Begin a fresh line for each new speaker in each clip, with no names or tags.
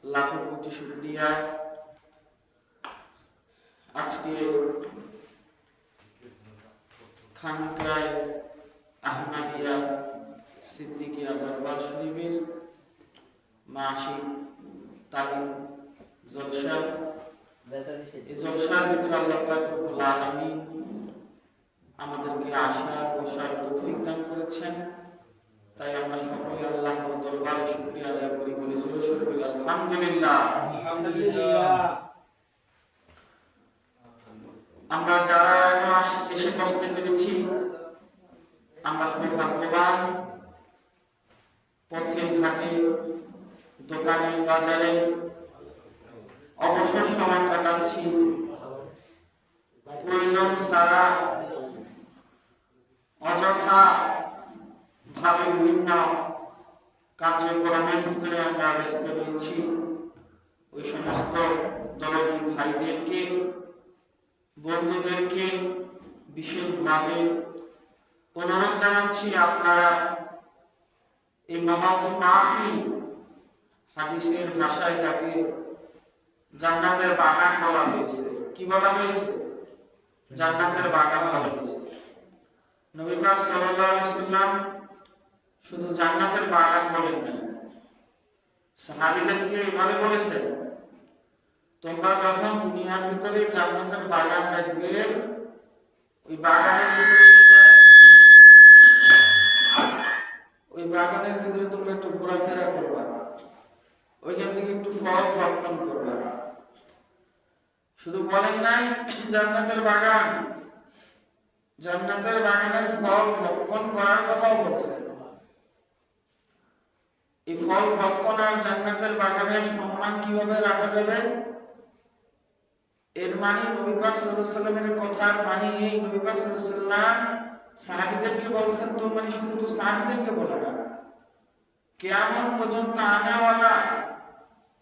লাখো কোটি শুকরিয়া। আজকে খানকায় আহমদিয়া সিদ্দিকিয়া দরবার শরীফের মাসিক তালিম জলসা, এই জলসার ভিতরে আল্লাহ পাক রব্বুল আলামিন আমাদেরকে আশা বসার তৌফিক দান করেছেন। তাই আমরা সকলে আল্লাহর দরবারে শুকরিয়া আদায় করি, বলি জোরে সোরে বলি আলহামদুলিল্লাহ। আমরা যারা এসে বসতে পেরেছি আমরা সৌভাগ্যবান। পথে ঘাটে দোকানে বাজারে অবসর সময় কাটাচ্ছি, প্রয়োজন ছাড়া অযথা ভাবে বিভিন্ন কার্যক্রমের ভিতরে আমরা ব্যস্ত রয়েছি। ওই সমস্ত দলবী ভাইদেরকে, বন্ধুদেরকে বিশেষভাবে অনুরোধ জানাচ্ছি, আপনারা এই মাহফিল মাহফিল হাদিসের ভাষায় যাকে জান্নাতের বাগান বলা হয়েছে, কি বলা হয়েছে? জান্নাতের বাগান বলা হয়েছে। নবী পাক সাল্লাল্লাহু আলাইহি ওয়াসাল্লাম শুধু জান্নাতের বাগান বলেন না, সাহাবীদেরকে এভাবে বলেছেন, তোমরা যখন দুনিয়ার ভিতরে জান্নাতের বাগান দেখবে, ওই বাগানের ভিতরে তোমরা একটু ঘোরাফেরা করবা, ওইখান থেকে একটু ফল ভক্ষণ করবা। শুধু বলেন নাই জান্নাতের বাগান, জান্নাতের বাগানের ফল ভক্ষণ করার কথাও বলছেন। এই ফল ভক্ষণ আর জান্নাতের বাগানের সম্মান কিভাবে রাখা যাবে, এর মানে নবী পাক সাল্লাল্লাহু আলাইহি ওয়াসাল্লামের কথার মানে এই, নবী পাক সাল্লাল্লাহু আলাইহি ওয়াসাল্লাম সাহাবীদেরকে বলছেন, তো মানে শুধু তো সাহাবীদেরকে বলে না, কিয়ামত পর্যন্ত আনেওয়ালা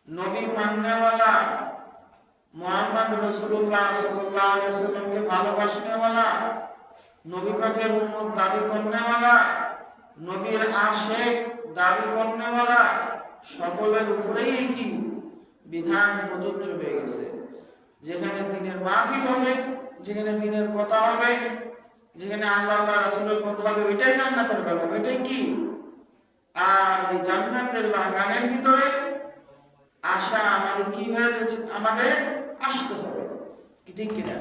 নবী মাননেওয়ালা মুহাম্মদ রাসূলুল্লাহ সাল্লাল্লাহু আলাইহি ওয়াসাল্লামকে ভালোবাসনেওয়ালা, নবী পাকের উম্মত দাবি করনেওয়ালা, নবীর আশিক দাবি করনেওয়ালা সকলের উপরেই কি বিধান প্রযোজ্য হয়ে গেছে। যেখানে দিনের মাহফিল হবে, যেখানে দিনের কথা হবে, যেখানে আল্লাহ রাসূলের কথা হবে, ওইটাই জান্নাতের বাগান, ওইটাই কি। আর এই জান্নাতের বাগানের ভিতরে আশা আমাদের কি হয়ে যাচ্ছে, আমাদের আসতে হবে, কি ঠিক কিনা?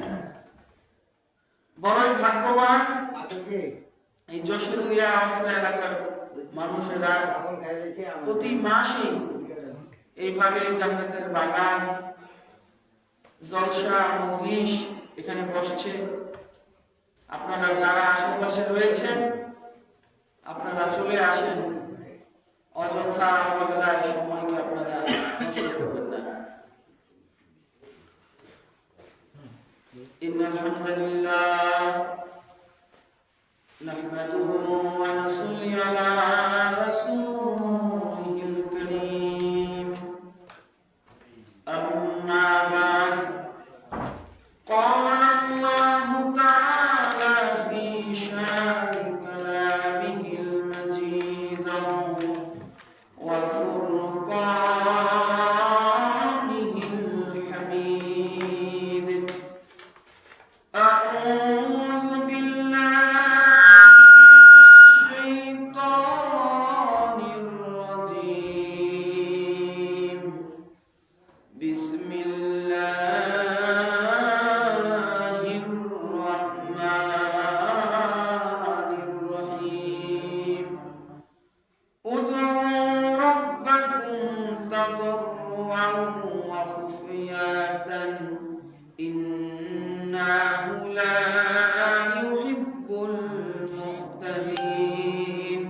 বড়ই ভাগ্যবান এই যশোরিয়া এলাকার মানুষেরা প্রতি মাসে এইভাবে জান্নাতের বাগান জলসা মজলিস এখানে বসছে। আপনারা যারা আশেপাশে রয়েছেন আপনারা চলে আসেন, অযথা অবহেলায় সময়কে আপনারা নষ্ট করবেন না। ইন্নাল হামদুলিল্লাহ নাহমাদুহু ওয়া নুসাল্লি আলা রাসূলিল কারীম। আম্মা বা'দ, قال الله تعالى في شان كلامه المجيد وفرقانه الحميد. أعوذ بالله من الشيطان الرجيم. بسم الله الرحمن الرحيم. ادعوا ربكم تضرعا وخفية إنه لا يحب المعتدين.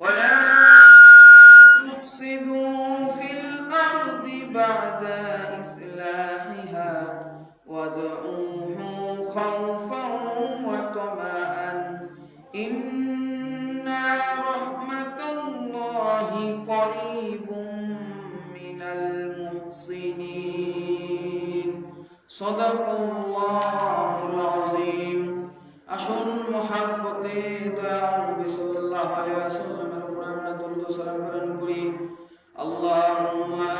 ولا تفسدوا في الأرض بعد إصلاحها وادعوه خوفا وطمعا إن رحمة الله قريب من المحسنين. صدق الله العظيم. আসুন মহাব্বতে দয়াল নবী সাল্লাল্লাহু আলাইহি ওয়াসাল্লামের উপর আমরা দরুদ ও সালাম প্রেরণ করি। আল্লাহুম্মা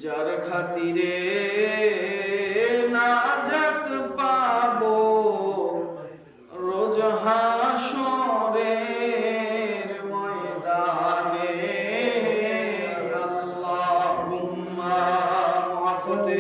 যার খাতিরে নাজাত পাবো রোজ হাসরের ময়দানে। আল্লাহুম্মা মুআফাতে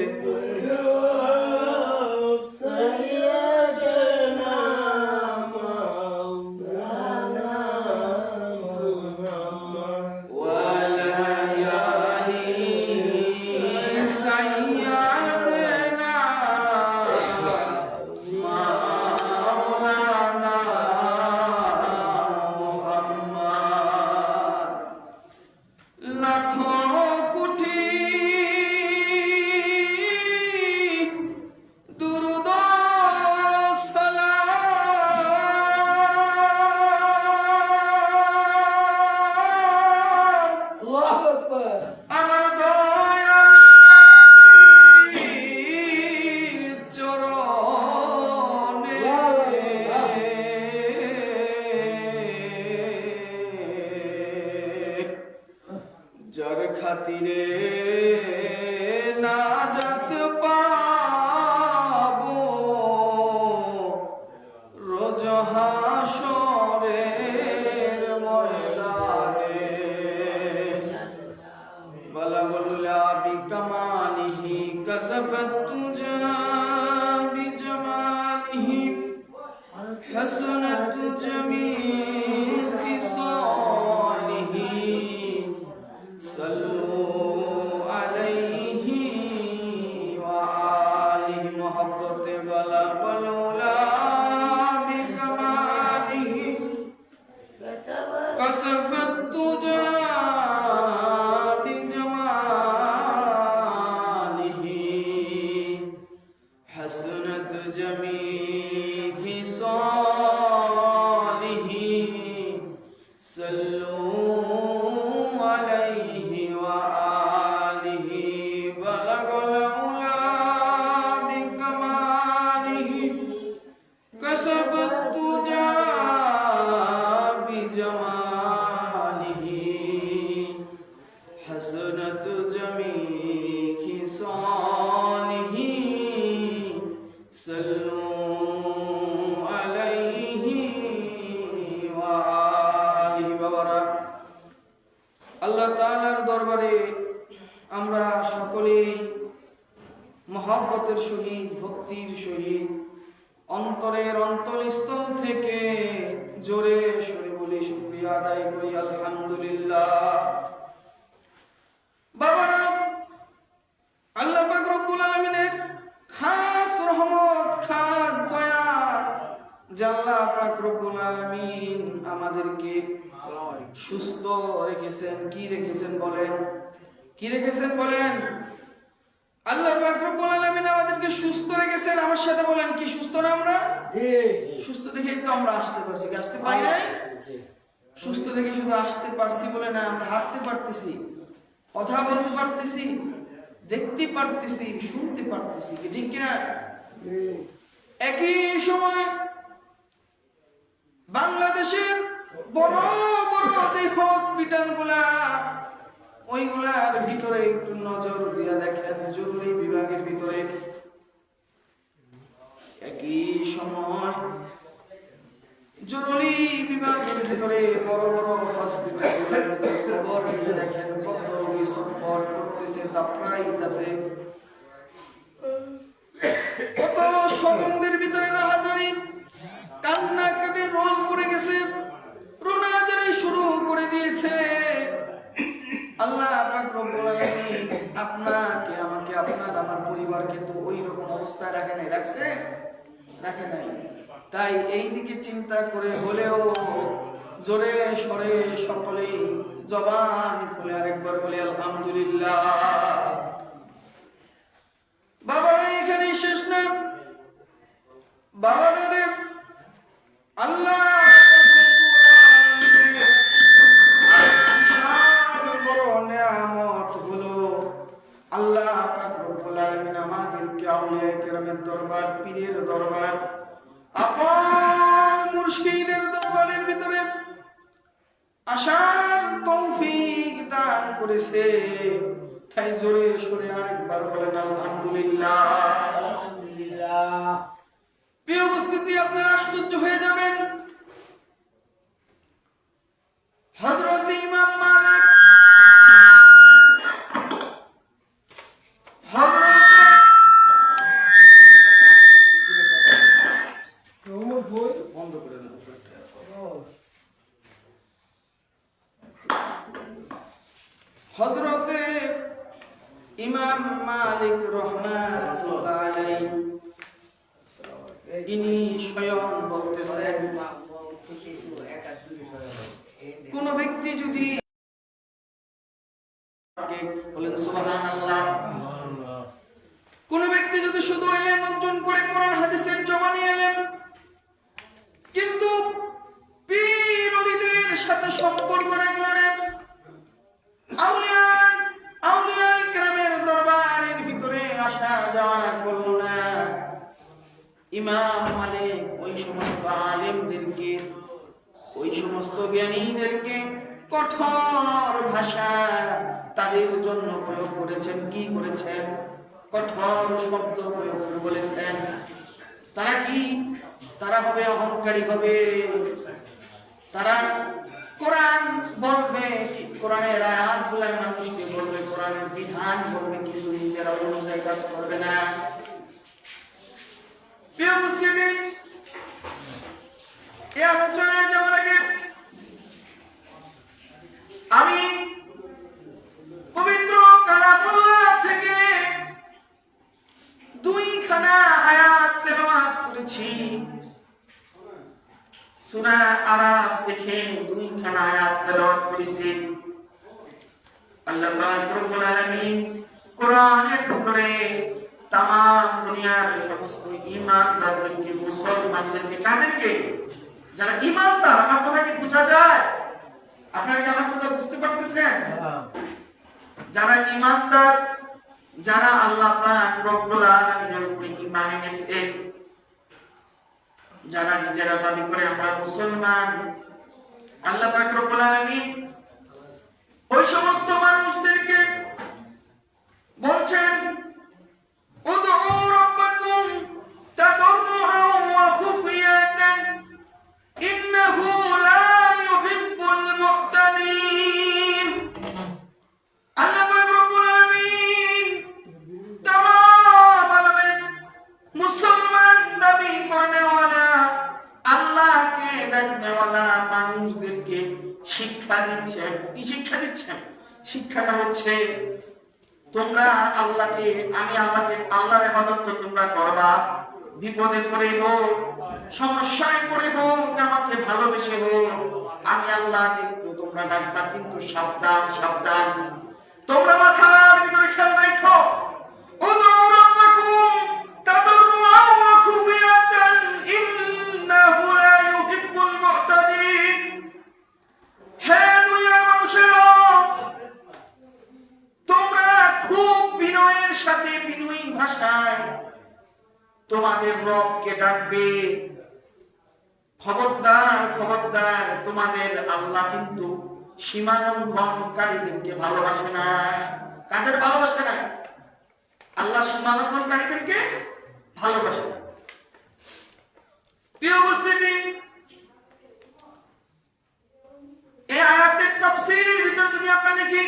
যার খাতিরে নাজাত পাবো রোজ হাসরের ময়দানে। বালাগুল্লা বিকামালিহি কাসাফাত তুজা বিজামালিহি হাসানাত জামিল খিসালিহি صلوا عليه وآله محبت بلا بلولا بكماله كشفت الدجى بجماله حسنت جميع خصاله صلوا حسنت جميع خصاله صلوا عليه وآله وبارك। আল্লাহ তাআলার দরবারে আমরা সকলেই মহব্বতের সহিত ভক্তির সহিত অন্তরের অন্তঃস্থল থেকে জোরে সরে বলে শুকরিয়া আদায় করি আলহামদুলিল্লাহ। বাবারা, আল্লাহ পাক রব্বুল আলামিনের খাস রহমত, খাস দয়া, আল্লাহ পাক রব্বুল আলামিন আমাদেরকে সুস্থ রেখেছেন। কি রেখেছেন বলেন? কি রেখেছেন বলেন? আল্লাহ পাক রব্বুল আলামিন আমাদেরকে সুস্থ রেখেছেন। আমার সাথে বলেন, কি সুস্থ না আমরা? সুস্থ দেখেই তো আমরা আসতে পারছি। আসতে পারি নাই? সুস্থ দেখে শুধু আসতে পারছি বলে না, আমরা হাঁটতে পারতেছি, কথা বলতে পারতেছি, দেখতে পারতেছি, শুনতে পারতেছি, ঠিক কিনা? একই সময় বাংলাদেশের বড় বড় যে হসপিটাল গুলা, ওইগুলার ভিতরে একটু নজর দিয়ে দেখেন, জরুরি বিভাগের ভিতরে একই সময় জরুরি বিভাগের ভিতরে বড় বড় হসপিটাল খবর নিয়ে দেখেন কত রোগী ছটফট করতেছে, দাপড়াইতেছে, কত স্বজনদের ভিতরে রাহাজারি, কান্না কাটি রোল পড়ে গেছে, রোনাজারি শুরু করে দিয়েছে। আল্লাহ পাক রব্বুল আলামিন আপনাকে, আমাকে, আপনার, আমার পরিবারকে তো ওই রকম অবস্থায় রাখে নাই, রাখছে? রাখে নাই। তাই এই দিকে চিন্তা করে হলেও জোরে সরে সকলেই জবান খুলে আরেকবার বলে আলহামদুলিল্লাহ। বাবারা এখানে শেষ না, বাবারে আল্লাহ আল্লাহ পাক রব্বুল আলামিন আমাদেরকে আউলিয়া কেরামের দরবার, পীরের দরবার, আপন মুর্শিদের দরবারের ভিতরে আসার তৌফিক দান করেছে। তাই জোরে সরে আরেকবার বলেন আলহামদুলিল্লাহ। প্রিয় উপস্থিতি, আপনারা আশ্চর্য হয়ে যাবেন। হযরত ইমাম মালিক বন্ধ করে দেন। হযরতে ইমাম মালিক রাহমাতুল্লাহ আলাইহি ইনি স্বয়ং বলতেছেন, কোন ব্যক্তি যদি বলেন সুবহানাল্লাহ, কোন ব্যক্তি যদি শুধু ইলম অর্জন করে কোরআন হাদিসের জবানি ইলম, কিন্তু পীর ওলিদের সাথে সম্পর্ক রাখলো না, আউলিয়া কেরামের দরবারের ভিতরে আসা যাওয়া করলো না, ইমাম মালিক ওই সমস্ত আলেমদেরকে, ওই সমস্ত জ্ঞানীদেরকে কঠোর ভাষা তাদের জন্য প্রয়োগ করেছেন। কি করেছেন? কঠোর শব্দ প্রয়োগ করে বলেছেন। তারা কি? তারা হবে অহংকারী, হবে তারা কোরআন বলবে, কোরআনের আয়াতগুলো মানুষকে বলবে, কোরআনের বিধান বলবে, কিন্তু নিজেরা অনুযায়ী কাজ করবে না। প্রিয় মুসলিম, এই আলোচনায় যাওয়ার আগে আমি পবিত্র কালামুল্লাহ থেকে দুইখানা আয়াত তেলাওয়াত করেছি। সূরা আরাফ থেকে দুইখানা আয়াত তেলাওয়াত করেছি। আল্লাহ পাক রব্বুল আলামিন কোরআনের ভিতরে তাম দুনিয়ার সমস্ত ঈমানদারদেরকে, মুসলমানদেরকে, কাদেরকে? যারা ঈমানদার। আমার কথা কি বোঝা যায়? আপনারা কি আমার কথা বুঝতে পারতেছেন? যারা ঈমানদার, যারা আল্লাহ পাক রব্বুল আলামিনের উপরে ঈমান এনেছে, যারা নিজেরা দাবি করে আমরা মুসলমান, আল্লাহ পাক রব্বুল আলামিন ওই সমস্ত মানুষদেরকে বলছেন, উদউ রাব্বাকুম তাদাররুআন ওয়া খুফিয়াতান ইন্নাহু লা ইউহিব্বুল মু'তাদিন। আল্লাহ পাক রব্বুল আলামিন তামাম আলামের মুসলমান দাবি করেওয়ালা, আল্লাহকে ডাকনেওয়ালা মানুষদেরকে শিক্ষা দিচ্ছেন। কি শিক্ষা দিচ্ছেন? শিক্ষাটা হচ্ছে, তোমরা আল্লাহকে, আল্লাহর ইবাদত তো তোমরা করবা, বিপদে পড়ে হোক, সমস্যায় পড়ে হোক, আমাকে ভালোবেসে হোক, আমি আল্লাহকে তোমরা ডাকবা, কিন্তু সাবধান, সাবধান, তোমরা মাথার ভিতরে খেয়াল রাখো, উদউ রাব্বাকুম তাদাররুআন ওয়া খুফিয়াতান ইন্নাহু লা ইউহিব্বুল মু'তাদিন। হে দুনিয়ার মানুষেরা, তোমরা খুব বিনয়ের সাথে, বিনয়ী ভাষায় তোমাদের রবকে ডাকবে। খবরদার, খবরদার, তোমাদের আল্লাহ কিন্তু সীমালঙ্ঘনকারীদেরকে ভালোবাসে না। কাদের ভালোবাসে না? আল্লাহ সীমালঙ্ঘনকারীদেরকে ভালোবাসে না। প্রিয় উপস্থিতি, এই আয়াতের তাফসীরের ভিতর যদি আমরা দেখি,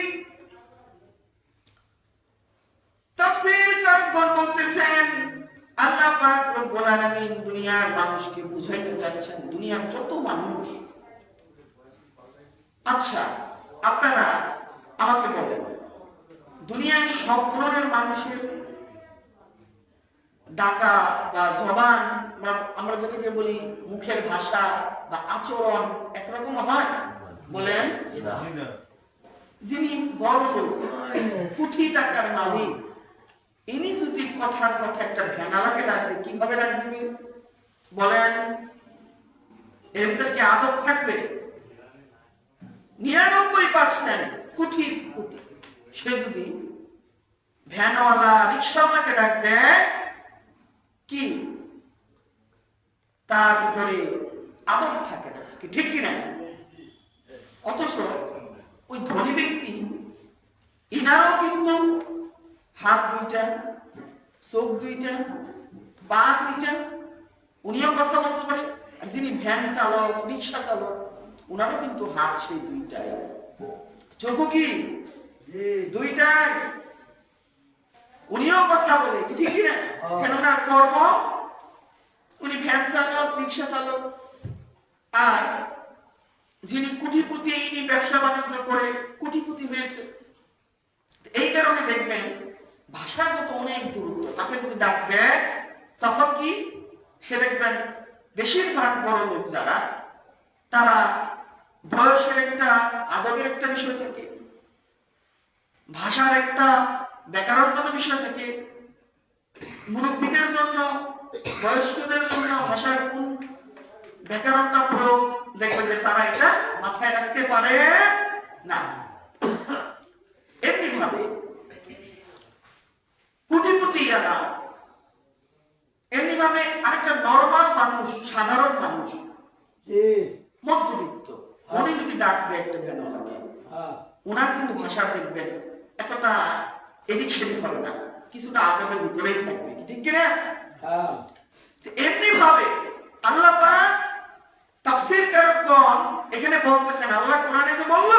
তাফসীরকারগণ বলতেছেন, আল্লাহ পাক রব্বুল আলামিন দুনিয়ার মানুষকে বুঝাইতে চাচ্ছেন, দুনিয়ার যত মানুষ। আচ্ছা, আপনারা আমাকে বলেন, দুনিয়ার সব ধরনের মানুষের ডাকা বা জবান, আমরা যেটাকে বলি মুখের ভাষা বা আচরণ একরকম হয়? বলেন। যিনি বড় কোটি টাকার মালিক, ইনি যদি কথার কথা একটা ভেঙালাকে ডাকবে, কিভাবে ডাক দিবে? বলেন। এর ভিতরে কি আদব থাকবে? 99% কোটি কোটি। সে যদি ভ্যানওয়ালা, রিক্সাওয়ালাকে ডাক দেয়, কি তার ভিতরে আদব থাকে না? কি ঠিক কিনা? অথচ ওই ধনী ব্যক্তি, ইনারও কিন্তু হাত দুইটা, চোখ দুইটা, পা দুইটা, উনিও কথা বলতে পারে। আর যিনি ভ্যান চালক, রিক্সা চালক, উনারও কিন্তু হাত সেই দুইটাই, চোখও কি দুইটাই, উনিও কথা বলে, ঠিক কিনা? কেন ওনার কর্ম, উনি ভ্যান চালক, রিক্সা চালক। আর যিনি কোটিপতি, ইনি ব্যবসা বাণিজ্য করে কোটিপতি হয়েছে। এই কারণে দেখবেন ভাষার মতো অনেক দূরত্ব। তাকে যদি ডাক দেয় তখন কি সে দেখবেন বেশিরভাগ বড় লোক যারা, তারা বয়সের একটা, আদবের একটা বিষয় থাকে, ভাষার একটা ব্যাকরণগত বিষয় থাকে। মুরব্বীদের জন্য, বয়স্কদের জন্য ভাষার কোন ব্যাকরণটা প্রয়োগ, দেখবেন যে তারা এটা মাথায় রাখতে পারে না। এমনি ভাবে কোটিপতি যারা, এমনি ভাবে আরেকটা নরমাল মানুষ, সাধারণ মানুষ, মধ্যবিত্ত, উনি যদি ডাক দেয় একটা জ্ঞান লাগে, ওনার কিন্তু ভাষা দেখবেন এতটা এদিক সেদিক হবে না, কিছুটা আদবের ভিতরেই থাকবে, ঠিক কিনা? এমনি ভাবে আল্লাহ পাক তাফসীরকারগণ এখানে বলতেছেন, আল্লাহ কোরআনে যে বলল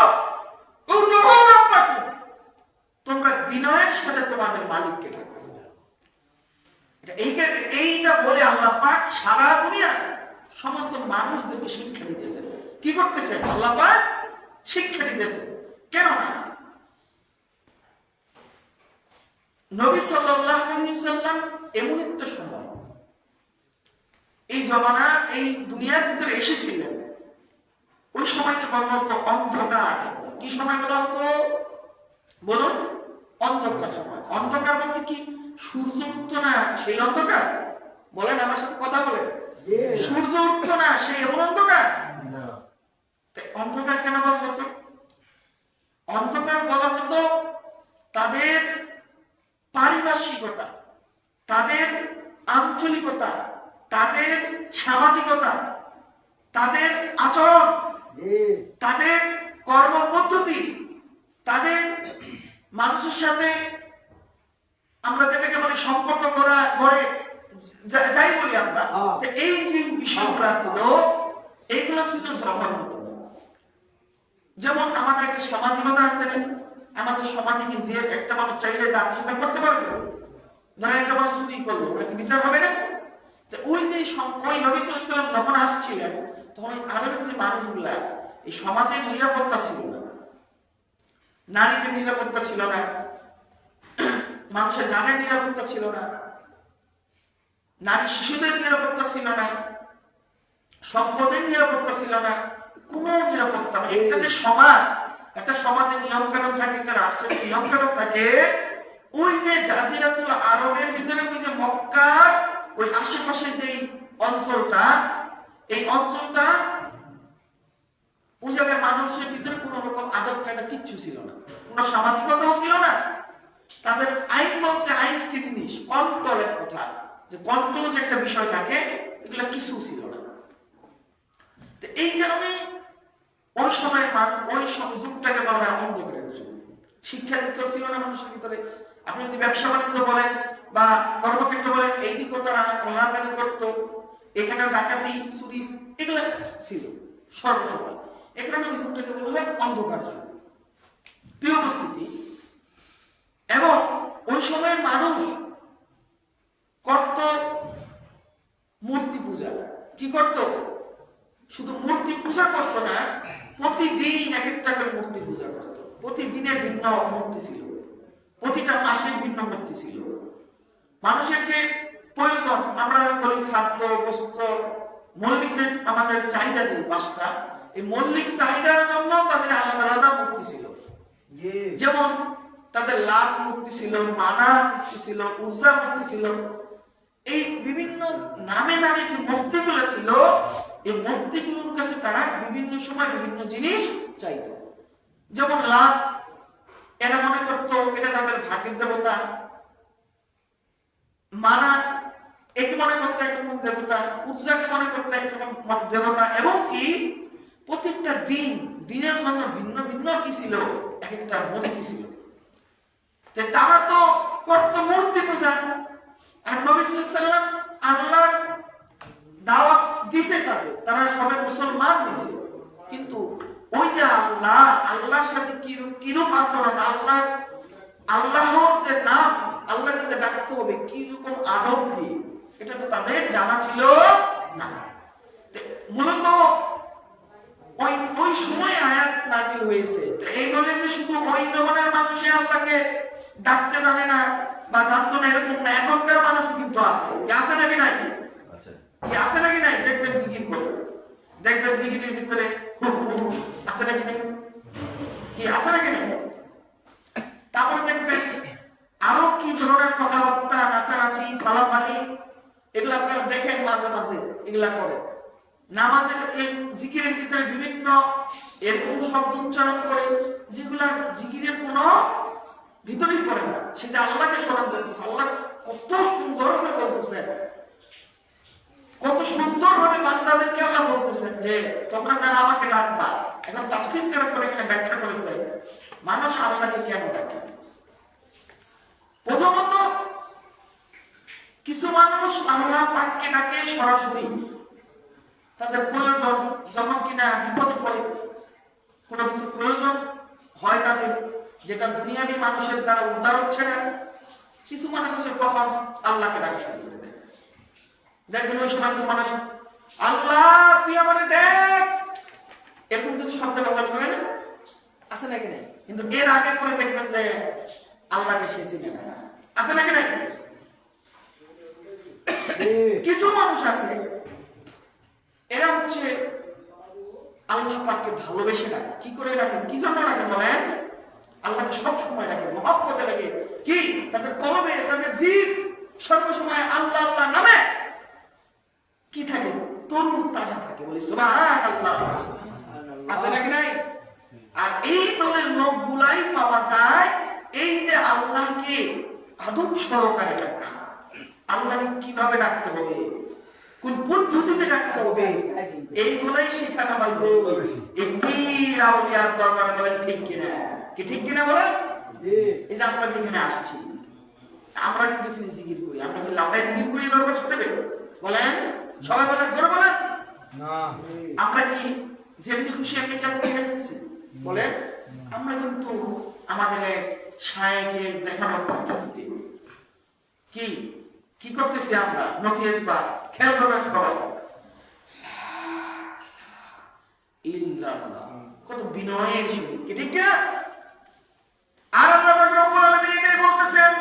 তোমরা বিনয়ের সাথে তোমাদের মালিককে ডাকো, এইটা বলে আল্লাহ পাক সারা দুনিয়া সমস্ত মানুষদেরকে শিক্ষা দিতেছেন। কি করতেছেন? আল্লাহ পাক শিক্ষা দিতেছেন। কেন না নবী সাল্লাল্লাহু আলাইহি ওয়াসাল্লাম এমন একটা সময় এই জমানা, এই দুনিয়ার ভিতরে এসেছিলেন, ওই সময়কে বলা হতো অন্ধকার সময়। কি সময় বলা হতো বলুন? অন্ধকার সময়। অন্ধকার বলতে কি সূর্য উঠতো না সেই অন্ধকার? বলেন, আমার সাথে কথা বলেন। সূর্য উঠতো না সেই এমন অন্ধকার? অন্ধকার কেন বলা হতো? অন্ধকার বলা হতো তাদের পারিপার্শ্বিকতা, তাদের আঞ্চলিকতা, তাদের সামাজিকতা, তাদের আচরণ, তাদের কর্মপদ্ধতি, তাদের মানুষের সাথে আমরা যেটাকে বলি সম্পর্ক করা, গড়ে যাই বলি আমরা, এই যে বিষয়গুলো ছিল, এইগুলো ছিল জঘন্য। যেমন আমাদের একটা সামাজিকতা আছে, আমাদের সমাজে কি যে একটা মানুষ চাইলে যে আপনি সেটা করতে পারবে? ধরেন একটা মানুষ চুরি করলো, ওটা কি বিচার হবে না? ওই যে ওই নবী সাল্লাল্লাহু আলাইহি ওয়াসাল্লাম যখন আসছিলেন, তখন আগের যে মানুষগুলা, এই সমাজের নিরাপত্তা ছিল না, নারীদের নিরাপত্তা ছিল না, মানুষের জানের নিরাপত্তা ছিল না, নারী শিশুদের নিরাপত্তা ছিল না, সম্পদের নিরাপত্তা ছিল না, কোন নিরাপত্তা নেই। একটা যে সমাজ, একটা সমাজের নিয়ম কানুন থাকে, একটা রাষ্ট্রের নিয়ম কানুন থাকে, ওই যে জাজিরাতুল আরবের ভিতরে ওই যে মক্কা, ওই আশেপাশে যে অঞ্চলটা, এই অঞ্চলটা, ওই জায়গায় মানুষের ভিতরে কোন রকম আদব কায়দা কিচ্ছু ছিল না, কোন সামাজিকতাও ছিল না। তাদের আইন বলতে আইন কি জিনিস, কন্ট্রোলের কথা, যে কন্ট্রোল যে একটা বিষয় থাকে, এগুলা কিছু ছিল না। এই কারণে ওই সময়ের ওই যুগটাকে বলা হয় অন্ধকারের যুগ। শিক্ষা দীক্ষা ছিল না মানুষের ভিতরে। আপনি যদি ব্যবসা বাণিজ্য বলেন বা কর্মক্ষেত্র বলেন, এই দিকেও তারা রাহাজানি করতো, এখানে ডাকাতি, চুরি, এগুলো ছিল সর্বসময়। এখানে ওই যুগটাকে বলা হয় অন্ধকার যুগ। প্রিয় উপস্থিতি, এবং ওই সময়ের মানুষ করত মূর্তি পূজা। কি করত? শুধু মূর্তি পূজা করতো না, প্রতিদিন এক একটা করে মূর্তি পূজা করতো। প্রতিদিনের ভিন্ন মূর্তি ছিল, প্রতিটা মাসের ভিন্ন মূর্তি ছিল। মানুষের যে প্রয়োজন, আমরা বলি খাদ্য, বস্ত্র, মৌলিক যে আমাদের চাহিদা, যে পাঁচটা, এই মৌলিক চাহিদার জন্য তাদের আলাদা আলাদা মূর্তি ছিল। যেমন তাদের লাভ মূর্তি ছিল, মানা মূর্তি ছিল, উর্জা মূর্তি ছিল, এই বিভিন্ন নামে নামে যে মূর্তিগুলো ছিল, এই মূর্তিগুলোর কাছে তারা বিভিন্ন সময় বিভিন্ন জিনিস চাইতো। যেমন লাভ, এরা মনে করতো এটা তাদের ভাগ্যের দেবতা। মানা, একে মনে করতো একরকম দেবতা। উর্জাকে মনে করতো একরকম দেবতা। এবং কি প্রত্যেকটা দিনের জন্য ভিন্ন ভিন্ন কি ছিল, এক একটা মূর্তি ছিল। তারা তো করত মূর্তি পূজা। আর নবী সাল্লাল্লাহু আলাইহি ওয়াসাল্লাম আল্লাহর দাওয়াত দিছে তাদের, তারা সবাই মুসলমান হয়েছে। কিন্তু ওই যে আল্লাহর সাথে কিরূপ আচরণ, আল্লাহর যে নাম, আল্লাহকে যে ডাকতে হবে কিরকম আদব দিয়ে, এটা তো তাদের জানা ছিল না। মূলত ওই সময় আয়াত নাজিল হয়েছে। এই বলে যে শুধু ওই জমানার মানুষই আল্লাহকে ডাকতে জানে না বা জানতো না এরকম না, এখনকার মানুষ কিন্তু আছে। আছে নাকি নাই? কি আছে নাকি নাই? দেখবেন জিকির করে, দেখবেন জিকিরের ভিতরে আছে নাকি নাই? কি আছে নাকি নাই? তারপর দেখবেন আরো কি ধরনের কথাবার্তা, নাচানাচি, ফালাফালি, এগুলো আপনারা দেখেন মাঝে মাঝে এগুলা করে। নামাজের এই জিকিরের ভিতরে বিভিন্ন এরকম শব্দ উচ্চারণ করে যেগুলা জিকিরের কোনো ভিতরেই পড়ে না। সে যে আল্লাহকে স্মরণ করতেছে, আল্লাহ কত সুন্দর ভাবে বলতেছেন, কত সুন্দর ভাবে বান্দাদেরকে আল্লাহ বলতেছেন যে তোমরা যারা আমাকে ডাকবা। এখন তাফসীর করে এখানে ব্যাখ্যা করেছে মানুষ আল্লাহকে কেন ডাকে। প্রথমত কিছু মানুষ আল্লাহ পাককে ডাকে সরাসরি, তাদের প্রয়োজন যখন কিনা বিপদে পড়ে, কোনো কিছু প্রয়োজন হয় তাদের, যেটা দুনিয়াবী মানুষের দ্বারা উদ্ধার হচ্ছে না, কিছু মানুষ আছে তখন আল্লাহকে ডাকে শুরু করে দেয়। দেখবেন ওই সময় কিছু মানুষ আল্লাহ তুই আমাকে দেখ, এরকম কিছু শব্দ ব্যবহার করে না, আছে নাকি নাই? কিন্তু এর আগে পরে দেখবেন যে আল্লাহকে সে চিনে না, আছে নাকি নাই? কিছু মানুষ আছে এরা হচ্ছে আল্লাহ পাককে ভালোবেসে রাখে। কি করে রাখে, কি জন্য রাখে বলেন? আল্লাহকে সব সময় রাখে, মহব্বতে রাখে। কি তাদের কলবে, তাদের জীব সর্বসময় আল্লাহ আল্লাহ নামে কি থাকে, তরুণ তাজা থাকে। বলি সুবহানাল্লাহ, আছে নাকি নাই? আর এই দলের লোকগুলাই পাওয়া যায় এই যে আল্লাহকে আদব সহকারে ডাকা, আল্লাহকে কিভাবে ডাকতে হবে, কোন পদ্ধতিতে ডাকতে হবে, এইগুলাই শেখানো হয় এই পীর আউলিয়ার দরবারে। বলেন ঠিক কিনা? কি ঠিক কিনা বলেন? এই যে আমরা যেখানে আসছি, আমরা কিন্তু এখানে জিকির করি, আমরা কি লাফায় জিকির করি দরবার শুনতে পেয়ে? বলেন সবাই, বলেন জোরে বলেন না। আমরা কি যেমনি খুশি এমনি কেন দেখতেছি? বলেন আমরা কিন্তু আমাদের শায়েখের দেখানোর পদ্ধতিতে কি কি করতেছি আমরা, নফিয়াজ বা খেয়াল করবেন সবাই, ইল্লাল্লাহ, কত বিনয়ের সহিত, কি ঠিক না? আর আল্লাহ পাক রব্বুল আলামিন এটাই বলতেছেন,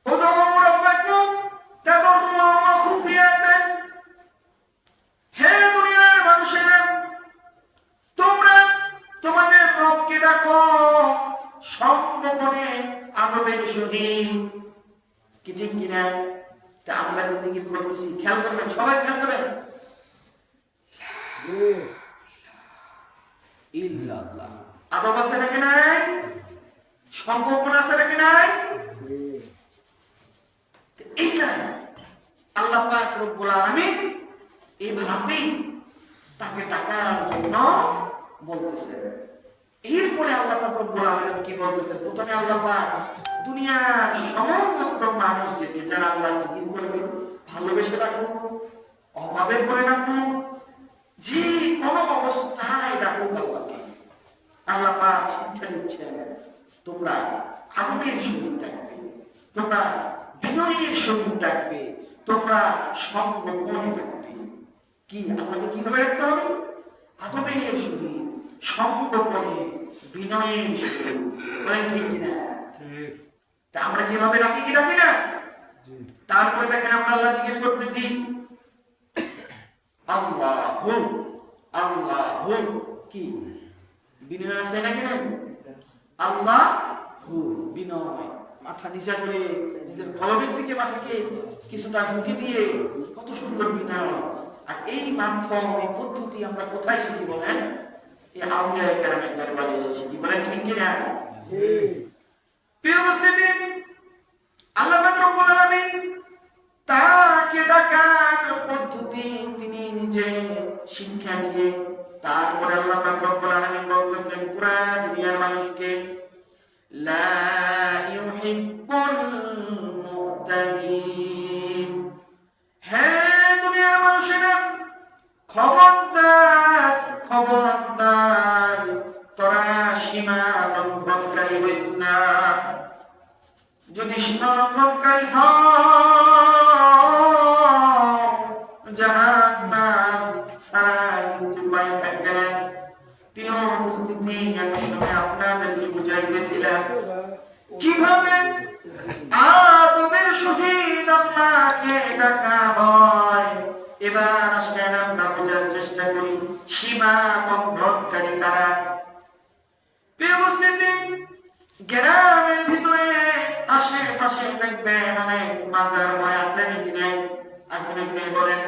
উদউ রাব্বাকুম তাদাররুআন ওয়া খুফিয়াতান, হে দুনিয়ার মানুষেরা তোমরা তোমাদের রবকে ডাকো সংগোপনে আদবের সহিত। কি ঠিক কিনা? তা আমরা যে জিকির করতেছি খেয়াল করবেন, সবাই খেয়াল করবেন, ইল্লাল্লাহ, আদব আছে নাকি নাই? সংগোপন আছে নাকি নাই? এইটাই আল্লাহ পাক রব্বুল আলামিন এইভাবে তাকে ডাকার জন্য বলতেছে। এরপরে আল্লাহ পাক রব্বুল আলামিন কি বলতেছে? প্রথমে আল্লাহ পাক দুনিয়ার সমস্ত মানুষদেরকে যারা আল্লাহ জিকির করবে, ভালোবেসে রাখুন, অভাবে পড়ে রাখুন, যে কোনো অবস্থায় রাখুন আল্লাহকে, আল্লাহ পাক শিক্ষা দিচ্ছেন তোমরা আদবের সহিত থাকবে, তোমরা বিনয়ের সহিত থাকবে, তোমরা সংগোপনে থাকবে। কি আল্লাহকে কিভাবে রাখতে হবে? আদবের সহিত, সংগোপনে, বিনয়ের সহিত। বলেন ঠিক কিনা? তা আমরা কিভাবে রাখি, কি রাখি না? তারপরে দেখেন আমরা আল্লাহ জিজ্ঞেস করতেছি আল্লাহু আল্লাহু, কি বিনয় আছে নাকি নাই? আল্লাহু বিনয়, মাথা নিচা করে নিজের কলবের দিকে মাথাকে কিছুটা ঝুঁকি দিয়ে, কত সুন্দর বিনয়। আর এই মাধ্যম, এই পদ্ধতি আমরা কোথায় শিখি বলেন? এই আউলিয়া কেরামের দরবারে এসে শিখি। বলেন ঠিক কিনা? প্রিয় মুসলিম, আল্লাহ পাক রব্বুল আলামিন তাকে ডাকার পদ্ধতি তিনি নিজে শিক্ষা দিয়ে তারপরে আল্লাহ পাক রব্বুল আলামিন বলতেছেন পুরা দুনিয়ার মানুষকে লা মুহতাদিন। হে দুনিয়ার মানুষেরা, খবরদার খবরদার, তোরা সীমা লঙ্ঘনকারী হইস না। যদি সীমা লঙ্ঘনকারী জাহান্নাম ছাড়া কিন্তু উপায় থাকবে না। প্রিয় উপস্থিতি, আমি আপনাদেরকে বুঝাইতেছিলাম কিভাবে আদমের শহীদ আল্লাহকে ডাকা হয়। এবার আসলে আমরা বোঝার চেষ্টা করি সীমা লঙ্ঘনকারী কারা। প্রিয় উপস্থিতি, গ্রামের ভিতরে আশেপাশে দেখবেন অনেক মাজার বয় আছে নাকি নাই? আছে নাকি নাই বলেন?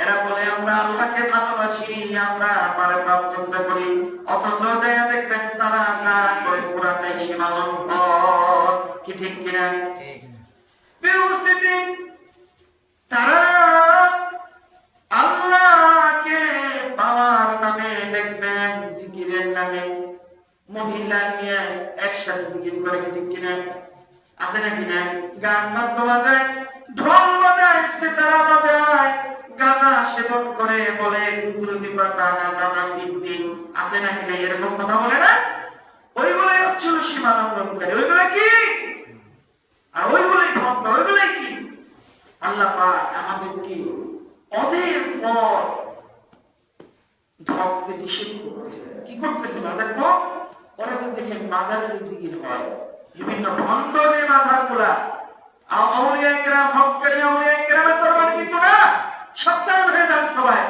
এরা বলে আমরা আল্লাহকে ভালোবাসি, আমরা পারে পাপ চর্চা করি, অথচ যায় দেখবেন তারা যা করে পুরাটাই সীমা লঙ্ঘন। কি ঠিক কিনা? প্রিয় উপস্থিতি, তারা আল্লাহকে পাওয়ার নামে দেখবেন জিকিরের নামে মহিলা নিয়ে একসাথে জিকির করে। কি ঠিক কিনা? আছে নাকি না? গান বাদ্য বাজায়, ঢোল বাজায়, সেতারা বাজায়, গাঁজা সেবন করে, বলে কুদরতি পাতা গাঁজা নাম বিদ্যি। আছে নাকি না? এরকম কথা বলে না? ওইগুলোই হচ্ছিল সীমা লঙ্ঘনকারী। ওইগুলো কি? আর ওইগুলোই ভক্ত, ওইগুলোই কি? আল্লাহ পাক আমাদেরকে ওদের পর ধরতে নিষেধ করতেছে। কি করতেছে? দেখো ওরা যে দেখেন মাজারে যে জিকির হয়, বিভিন্ন ভণ্ড যে মাজারগুলা, আউলিয়া কেরাম, হক্কানি আউলিয়া কেরামের দরবার কিন্তু না, সাবধান হয়ে যান সবাই।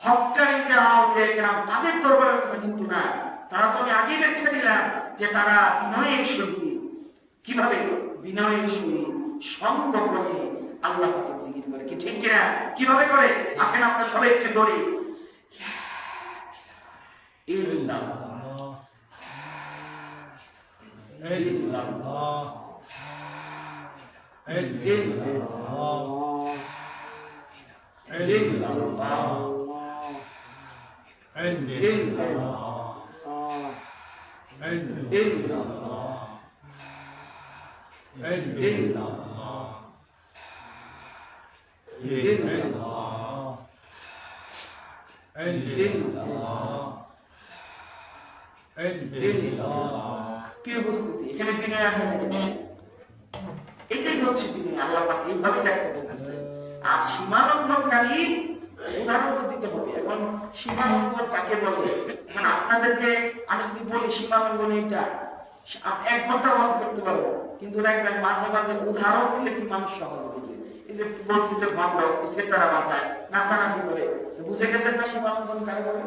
হক্কানি যে আউলিয়া কেরাম তাদের দরবারের কথা কিন্তু না। তারা তো আমি আগেই ব্যাখ্যা দিলাম যে তারা বিনয়ের সহিত, কিভাবে বিনয়ের সহিত সঙ্গ করে আল্লাহ পাকে জিকির করে। কি ঠিক কিনা? কিভাবে করে? আসেন আমরা সবাই একটু করি। এখানে বিনয় আছে নাকি? এটাই হচ্ছে বিনয়। আল্লাহ পাক এইভাবে ডাকতে বলতেছে। আর সীমা লঙ্ঘনকারী উদাহরণ দিতে হবে। এখন সীমা লঙ্ঘন কাকে বলে? মানে আপনাদেরকে আমি যদি বলি সীমা লঙ্ঘন এটা, 1 ঘন্টা ওয়াজ করতে পারবো, কিন্তু দেখবেন মাঝে মাঝে উদাহরণ দিলে কি মানুষ সহজ বুঝে। এই যে বলছি যে ভণ্ড সেতারা বাজায়, নাচানাচি করে, বুঝে গেছেন না সীমা লঙ্ঘন কাকে বলে?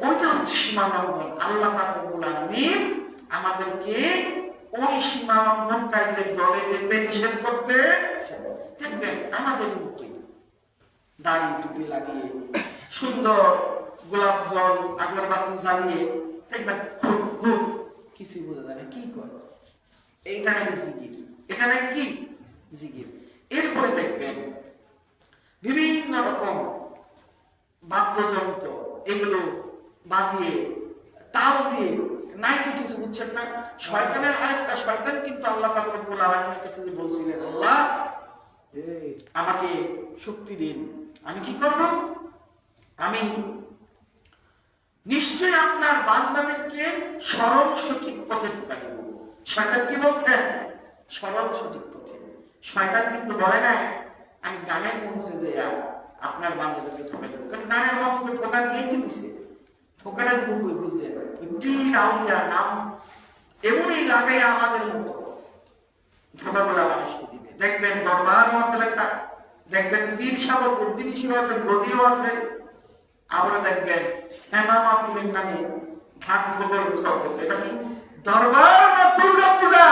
ওইটা হচ্ছে সীমা লঙ্ঘন। আল্লাহ পাক রব্বুল আলামিন আমাদেরকে ওই সীমা লঙ্ঘনকারীদের দলে যেতে নিষেধ করতে। দেখবেন আমাদের মতোই দাড়ি টুপি লাগিয়ে, সুন্দর গোলাপ জল আগরবাতি জ্বালিয়ে, দেখবেন কিছুই বোঝা যায় না কি করে। এইটা নাকি জিকির, এটা নাকি কি জিকির। এরপরে দেখবেন বিভিন্ন রকম বাদ্যযন্ত্র এগুলো বাজিয়ে, তাল দিয়ে, নাই তো কিছু বুঝছেন না। শয়তানের আরেকটা শয়তান কিন্তু আল্লাহ পাক রব্বুল আলামিনের কাছে যে বলছিলেন, আল্লাহ আমাকে শক্তি দিন, আমি কি করব? আমি নিশ্চয়ই আপনার বান্দাদেরকে সরল সঠিক পথে ঢোকা দেব। শয়তান কি বলছেন? সরল সঠিক পথে। শয়তান কিন্তু বলে নাই আমি গানের মঞ্চে যে আপনার বান্দাদেরকে ঢোকা দেব, কারণ গানের মঞ্চে ঢোকা দিয়েই দিচ্ছে। ঠোকাটা দিব কই বুঝছেন? পীর আউলিয়া নাম এমনই লাগাই আমাদের মতো ধোকাগুলা মানুষকে দিবে। দেখবেন দরবারও আছে লেখা, দেখবেন পীর সাবক উদ্দিনীশীও আছে, গদিও আছে। আবার দেখবেন শ্যামা মাহফিলের নামে ঢাক ঢোল চলতেছে। এটা কি দরবার না দুর্গা পূজা?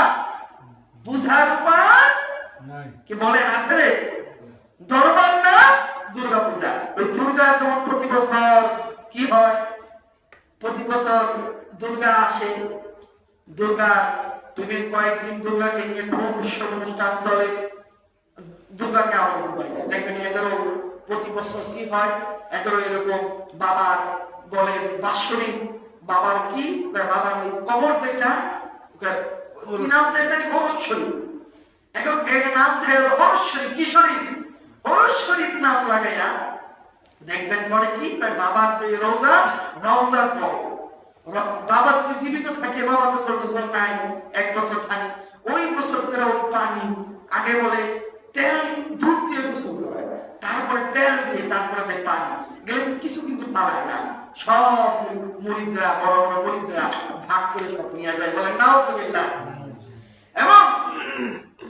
বুঝার উপায় কি বলেন আছে? দরবার না দুর্গা পূজা। ওই দুর্গা যেমন প্রতি বছর কি হয়, প্রতি বছর দুর্গা আসে, দুর্গা তুমি কয়েকদিন দুর্গাকে নিয়ে খুব উৎসব অনুষ্ঠান চলে, দুর্গাকে আবার দেখবেন। এদেরও প্রতি বছর কি হয়, এদেরও এরকম বাবার বলে বাৎসরিক, বাবার কি বাবার কবর যেটা
কি নাম দিয়েছে? অবশ্যই। এখন এর নাম থাকে অবশ্যই কিশোরী। অবশ্যই নাম লাগাইয়া দেখবেন পরে কি কয়, বাবার যে রোজা রওজা পাও, বাবা যদি জীবিত থাকে, বাবা গোসল টোসল নাই, 1 বছর খানি, ওই গোসল করে ওই পানি আগে বলে তেল দুধ দিয়ে গোসল করে, তারপরে তেল দিয়ে, তারপরে পানি গেলে কিছু কিন্তু পাওয়ায় না। সব মুরিদরা, বড় বড় মুরিদরা ভাগ করে সব নিয়ে যায়, বলে নাউজুবিল্লাহ। এবং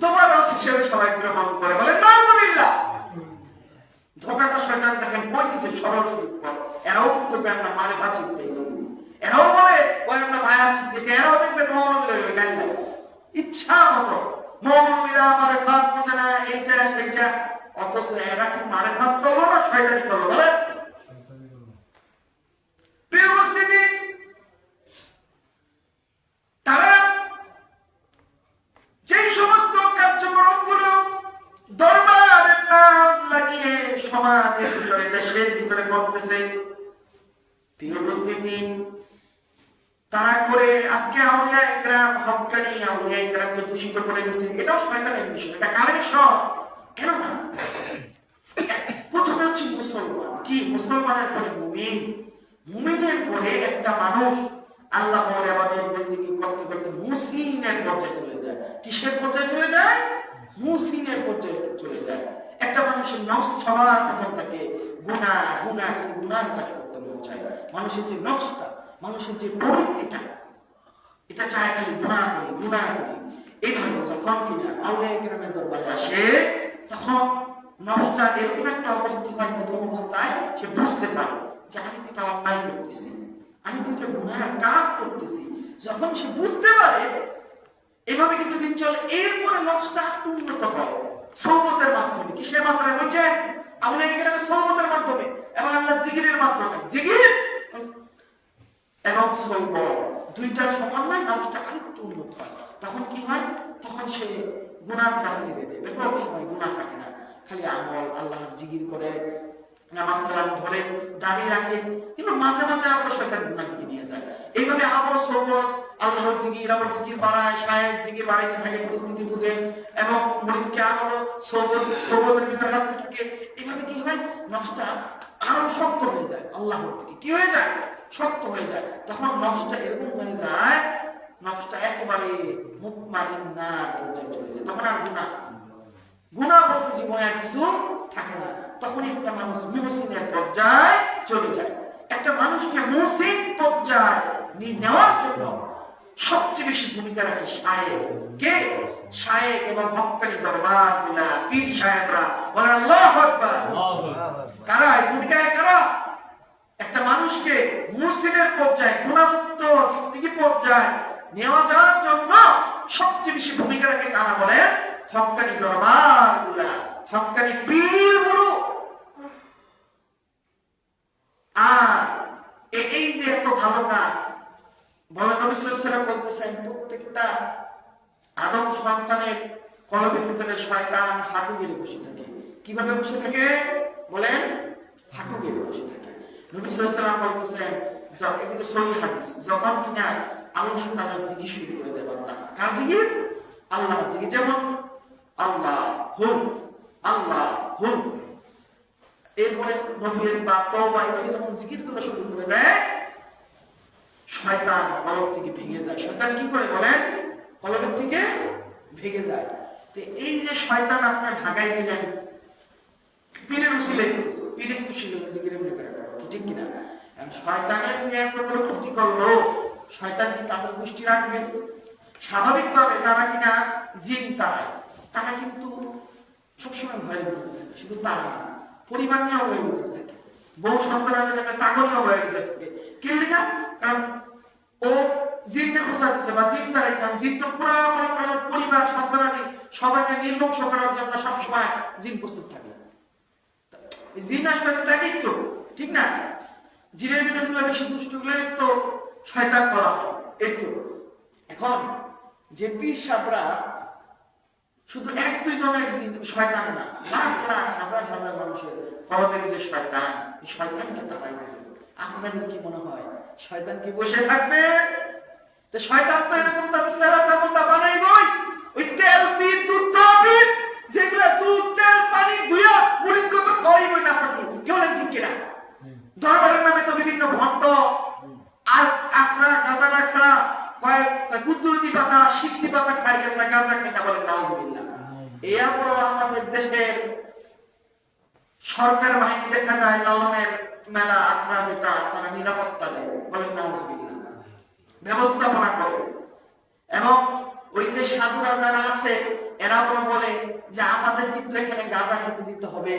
তোমার রথ হিসেবে সবাই গ্রহণ করে, বলে নাউজুবিল্লাহ। ধোকাটা শয়তান দেখেন কই দিছে, সরল শরীর পথ। এরাও কিন্তু আমরা মানে বাঁচিতেছি, এরাও বলে ওই আমরা ভায়া ছিটতেছি, এরাও দেখবেন মৌলবীরা গান গায় ইচ্ছা মতো। মৌলবীরা আমাদের ভাত বুঝে না, এইটা সেইটা, অথচ এরা কি মানে ভাত করলো না শয়তানি করলো? বলে প্রিয় উপস্থিতি, তারা যেই সমস্ত কার্যক্রমগুলো দরবারের নাম লাগিয়ে সমাজের ভিতরে, দেশের ভিতরে করতেছে, প্রিয় উপস্থিতি, তারা করে আজকে আউলিয়া একরাম, হক্কানি আউলিয়া একরামকে দূষিত করে দিচ্ছে। এটাও শয়তানের বিষয়, এটা কালের সব। কেন না? প্রথমে হচ্ছে মুসলমান। কি? মুসলমানের পরে মুমিন, মুমিনের পরে একটা মানুষ আল্লাহর ইবাদত বন্দেগী করতে করতে মুহসিনের পর্যায়ে চলে যায়। কিসের পর্যায়ে চলে যায়? মুহসিনের পর্যায়ে চলে যায়। একটা মানুষের নফস সবার প্রথম থাকে গুনাহ, গুনাহ, কিন্তু গুনাহের কাজ করতে মন চায়। মানুষের যে নফসটা, মানুষের যে প্রবৃত্তিটা, এটা চায় খালি গুনাহ করি, গুনাহ করি। এইভাবে যখন কিনা আউলিয়া কেরামের দরবারে আসে, তখন নফসটা এরকম একটা অবস্থা হয়, প্রথম অবস্থায় সে বুঝতে পারে যে আমি তো এটা অন্যায় করতেছি, আমি তো এটা গুনাহের কাজ করতেছি। যখন সে বুঝতে পারে, এভাবে কিছুদিন চলে, এরপরে নফসটা একটু উন্নত হয় সওবতের মাধ্যমে। কিসের মাধ্যমে? বুঝছেন? আউলিয়া কেরামের সওবতের মাধ্যমে এবং আল্লাহ জিকিরের মাধ্যমে। জিকির এবং সওবত দুইটার সমন্বয়ে নফসটা আরেকটু উন্নত হয়। তখন কি হয়? তখন সে গুনার কাজ ছেড়ে দেবে, কোনো সময় গুনাহ থাকে না, খালি আমল, আল্লাহর জিকির করে, নামাজ কালাম ধরে, দাঁড়িয়ে রাখে, কিন্তু মাঝে মাঝে আবার শয়তান গুনার দিকে নিয়ে যায়। এইভাবে আমল, সওবত, আল্লাহর জিকির, আবার জিকির বাড়ায়, শায়েখ জিকির বাড়াইতে থাকে, পরিস্থিতি বুঝে, এবং মুরিদকে আমল সওবতের ভিতরে রাখতে থাকে। এইভাবে কি হয়? নফসটা আরো শক্ত হয়ে যায়, আল্লাহর দিকে কি হয়ে যায়? শক্ত হয়ে যায়। তখন নফসটা এরকম হয়ে যায়, নফসটা একেবারে মুতমাইন্না পর্যায়ে চলে যায়। তখন আর গুনাহ বলতে জীবনে আর কিছু থাকে না। তখন একটা মানুষ মুহসিনের পর্যায়ে চলে যায়। একটা মানুষকে মুহসিন পর্যায়ে নেওয়ার জন্য সবচেয়ে বেশি ভূমিকা রাখে শায়েখ। কে? শায়েখ এবং হক্কানি দরবারগুলা, পীর সাহেবরা। বলেন আল্লাহু আকবার। কারা এই ভূমিকায়? কারা? একটা মানুষকে মুহসিনের পর্যায়ে, গুনাহমুক্ত জিন্দেগি পর্যায়ে নেওয়া যাওয়ার জন্য সবচেয়ে বেশি ভূমিকা রাখে কারা? বলেন হক্কানি দরবারগুলা, হক্কানি পীরগুলো। আর এই যে এত ভালো কাজ, বলেন নবী সাল্লাল্লাহু আলাইহি ওয়াসাল্লাম বলতেছেন, প্রত্যেকটা আদম সন্তানের কলবের ভিতরে শয়তান হাঁটু গেড়ে বসে থাকে। কিভাবে বসে থাকে? বলেন হাঁটু গেড়ে বসে থাকে। নবী সাল্লাল্লাহু আলাইহি ওয়াসাল্লাম বলতেছেন, এগুলো সহিহ হাদিস, যখন কিনা আল্লাহ তাআলা জিকির শুরু করে দেয় বান্দা। কার জিকির? আল্লাহর জিকির। যেমন আল্লাহ হুম, আল্লাহ হুম, এরপরে নফিজ বা তওবা, এগুলো যখন জিকিরগুলো শুরু করে দেয়, শয়তান কলব থেকে ভেঙে যায়। শয়তান কি করে? বলেন কলবের থেকে ভেঙে যায়। তো এই যে শয়তান আপনার ঢাকায় দিলেন পীরের উসিলে, পীরের তো ছিল জিকিরের ব্যাপারে, ঠিক কিনা? শয়তানের যে এত বড় ক্ষতি করলো, শয়তান কি তাদের গোষ্ঠী রাখবে? স্বাভাবিকভাবে যারা কিনা জিন তারা কিন্তু সবসময় ভয়ের ভিতরে থাকে। শুধু তারা না, পরিবার নিয়েও ভয়ের ভিতরে থাকে, বউ সন্তানের থাকে, তাগনিও ভয়ের ভিতরে থাকে। কি লেখা? কারণ ও জিনকে খোঁচা দিচ্ছে বা জিন তারাইছে, জিন তো পুরো পরিবার সন্তানাদি সবাইকে নির্বংশ করার জন্য সবসময় জিন প্রস্তুত থাকে। জিন আর শয়তান থাকেই তো, ঠিক না? জিনের বিরোধীগুলো বেশি দুষ্টগুলো তো শয়তান বলা হয়। এই তো এখন যে পীর সাহেবরা শুধু 1-2 জনের শয়তান না, লাখ লাখ হাজার হাজার মানুষের কলবের যে শয়তান, এই শয়তানকে তাড়াই দেবে। আপনাদের কি মনে হয় শয়তান কি বসে থাকবে? তো শয়তান তো এরকম তাদের সেরা সাবুনটা বানাইবই। ওই তেল পিট দুধ পিট যেগুলা দুধ তেল পানি দুইয়া মুরিদ কত খাওয়াইবই না পানি কি বলেন ঠিক কিনা? দরবারের নামে তো বিভিন্ন ভণ্ড আর আখড়া গাজা রাখড়া কয়েক কুতুরদি পাতা সিদ্ধি পাতা খাই আমরা গাজা খাই না বলেন নাউজুবিল্লাহ। এরপর আমাদের দেশের সরকার বাহিনী দেখা যায় লালনের মেলা আখড়া যেটা তারা নিরাপত্তা দেয় বলেন নাউজুবিল্লাহ, ব্যবস্থাপনা করে। এবং ওই যে সাধুরা যারা আছে এরা বলে যে আমাদের কিন্তু এখানে গাঁজা খেতে দিতে হবে,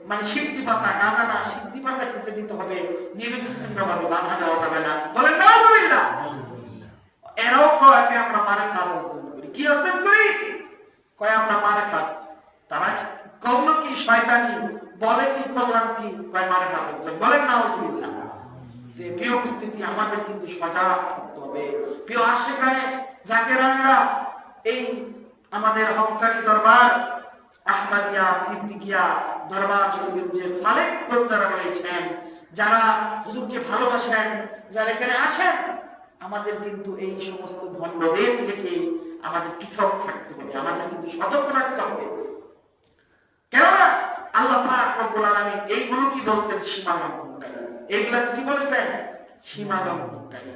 মানে সিদ্ধি পাতা, গাঁজা না সিদ্ধি পাতা খেতে দিতে হবে, নির্বিচ্ছিন্নভাবে বাধা দেওয়া যাবে না বলেন নাউজুবিল্লাহ। এরাও কয় আমরা মারের কাজ অর্জন করি। কি অর্জন করি? কয় আমরা মারের কাজ। তারা করলো কি শয়তানি, বলে কি করলাম কি, কয় মারের কাজ অর্জন বলেন নাউজুবিল্লাহ। প্রিয় উপস্থিতি, আমাদের কিন্তু সজাগ থাকতে হবে। প্রিয় আশেখানে জাকেরানরা এই আমাদের হক্কানি দরবার আহমদিয়া সিদ্দিকিয়া দরবার শরীফের যে সালেক কর্তারা রয়েছেন, যারা হুজুরকে ভালোবাসেন, যারা এখানে আসেন, আমাদের কিন্তু এই সমস্ত ভণ্ডদের থেকে আমাদের পৃথক থাকতে হবে, আমাদের কিন্তু সতর্ক থাকতে হবে। কেননা আল্লাহ পাক রব্বুল আলামিন এইগুলো কি বলছেন? সীমা লঙ্ঘনকারী। এইগুলা কি বলেছেন? সীমা লঙ্ঘনকারী।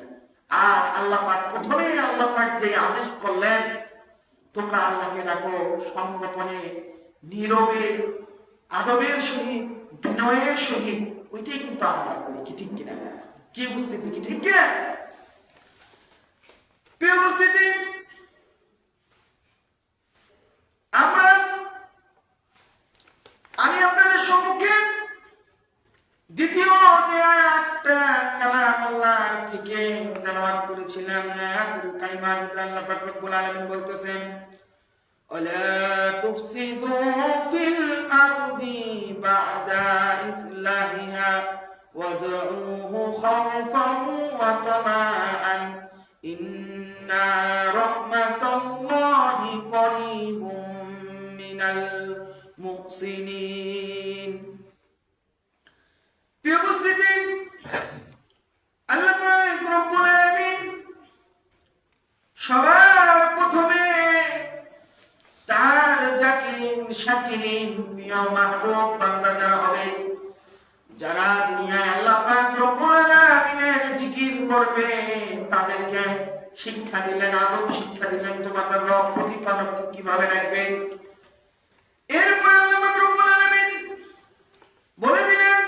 আর আল্লাহ পাক প্রথমে আল্লাহ পাক যে আদেশ করলেন তোমরা আল্লাহকে ডাকো সংগোপনে, নীরবে, আদবের সহিত, বিনয়ের সহিত, ওইটাই কিন্তু আমরা করি। কি ঠিক কিনা? কি উপস্থিতি? কি ঠিক কিনা? প্রিয় উপস্থিতি, আমি আপনাদের সম্মুখে দ্বিতীয় যে আয়াতটা কালামুল্লাহ থেকে তেলাওয়াত করেছিলাম, আয়াতুল কারিমার ভিতরে আল্লাহ পাক রব্বুল আলামিন বলতেছেন, ওয়ালা তুফসিদু ফিল আরদি বা'দা ইসলাহিহা ওয়াদউহু খাওফান ওয়া তামাআন ইন্না রাহমাতাল্লাহি করিবুম মিনাল মুহসিনিন। প্রিয় উপস্থিতি, আল্লাহ পাক রব্বুল আলামিন সবার প্রথমে তার জাকিরিন শাকিরিন প্রিয় মাহবুব বান্দা যারা হবে, যারা দুনিয়ায় আল্লাহ পাক রব্বুল আলামিনের জিকির করবে, তাদেরকে শিক্ষা দিলেন, আদব শিক্ষা দিলেন তোমাদের রব প্রতিপালক কিভাবে রাখবে। এরপর আল্লাহ পাক রব্বুল আলামিন বলে দিলেন,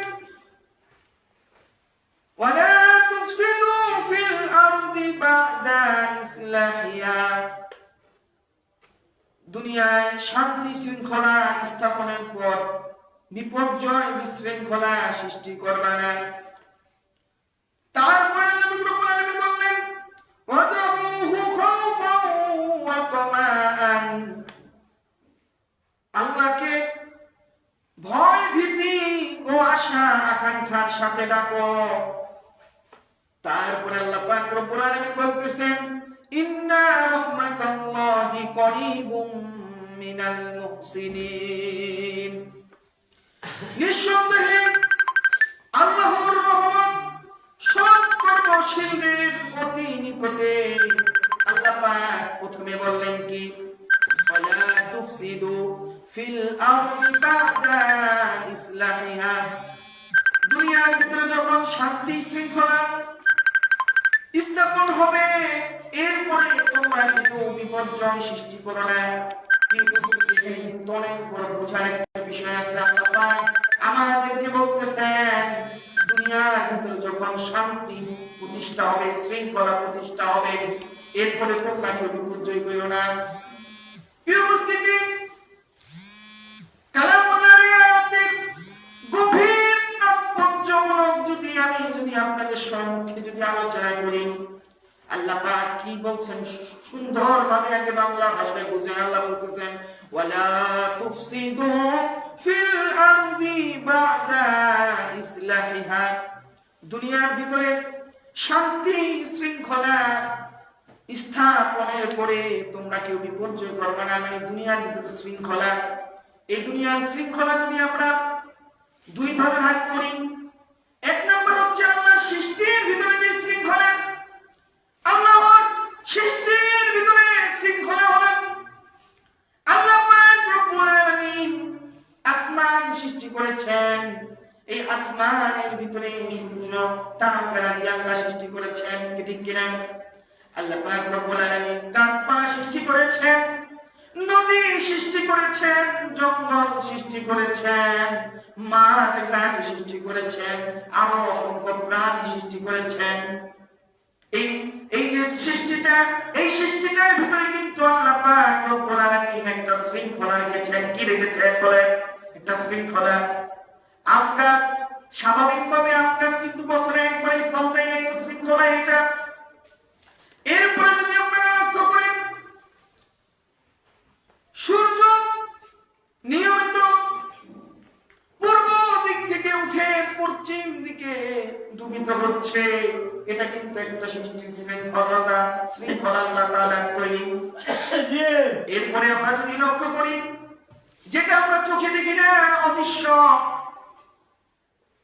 ওয়ালা তুফসিদু ফিল আরদি বা'দা ইসলাহিহা, দুনিয়ায় শান্তি শৃঙ্খলা স্থাপনের পর বিপর্যয় বিশৃঙ্খলা সৃষ্টি করবে না। তারপরে আল্লাহ পাক রব্বুল আলামিন বললেন, ওয়াদউহু খাওফান ওয়া তামাআন, আল্লাহকে ভয় ভীতি ও আশা আকাঙ্ক্ষার সাথে ডাকো। তারপরে আল্লাহ পাক রব্বুল আলামিন বলতেছেন, ইন্না রাহমাতাল্লাহি করিবুম মিনাল মুহসিনিন, নিঃসন্দেহে আল্লাহর রহমত সৎ কর্মশীলদের অতি নিকটে। আল্লাহ পাক প্রথমে বললেন কি? ওয়ালা তুফসিদু ফিল আরদি বা'দা ইসলাহিহা, দুনিয়ার ভিতরে যখন শান্তি শৃঙ্খলা স্থাপন হবে, এরপরে তোমরা কিন্তু বিপর্যয় সৃষ্টি করো না। কিন্তু অনেক বড় বোঝার একটা বিষয় আছে। আল্লাহ পাক আমাদেরকে বলতেছেন, দুনিয়ার ভিতরে যখন শান্তি প্রতিষ্ঠা হবে, শৃঙ্খলা প্রতিষ্ঠা হবে, এরপরে তোমরা কেউ বিপর্যয় করো না। প্রিয় উপস্থিতি, কালামুল্লাহর আয়াতের গভীর তাৎপর্যমূলক যদি আপনাদের সম্মুখে আলোচনা করি, আল্লাহ পাক কি বলছেন সুন্দরভাবে আগে বাংলা ভাষায় বুঝেন। আল্লাহ বলতেছেন, ওয়ালা তুফসিদু ফিল আরদি বা'দা ইসলাহিহা, দুনিয়ার ভিতরে শান্তি শৃঙ্খলা স্থাপনের পরে তোমরা কেউ বিপর্যয় করবে না। মানে দুনিয়ার ভিতরে শৃঙ্খলা, এই দুনিয়ার শৃঙ্খলা যদি আমরা দুই ভাগে ভাগ করি, এক নম্বর হচ্ছে আল্লাহর সৃষ্টির ভিতরে যে শৃঙ্খলা, আল্লাহর সৃষ্টির ভিতরে শৃঙ্খলা হলেন আল্লাহ পাক রব্বুল আলামিন। আসমান সৃষ্টি করেছেন, এই আসমানের ভিতরে সূর্য তারকারাজি আল্লাহ সৃষ্টি করেছেন, কি ঠিক কিনা? আল্লাহ পাক রব্বুল আলামিন গাছপালা সৃষ্টি করেছেন, নদী সৃষ্টি করেছেন, জঙ্গল সৃষ্টি করেছেন, মাঠ ঘাট সৃষ্টি করেছেন, আরো অসংখ্য প্রাণী সৃষ্টি করেছেন। এই যে সৃষ্টিটা, এই সৃষ্টিটার ভিতরে কিন্তু আল্লাহ পাক রব্বুল আলামিন একটা শৃঙ্খলা রেখেছেন। কি রেখেছেন বলে? একটা শৃঙ্খলা। আম গাছ, স্বাভাবিকভাবে আম গাছ কিন্তু বছরে একবারই ফল দেয়, একটা শৃঙ্খলা এটা। এরপরে যদি আপনারা লক্ষ্য করেন, সূর্য নিয়মিত পূর্ব দিক থেকে উঠে পশ্চিম দিকে ডুবিত হচ্ছে, এটা কিন্তু একটা সৃষ্টির শৃঙ্খলা আল্লাহ তাআলার তৈরি। এরপরে আমরা যদি লক্ষ্য করি, যেটা আমরা চোখে দেখি না, অদৃশ্য,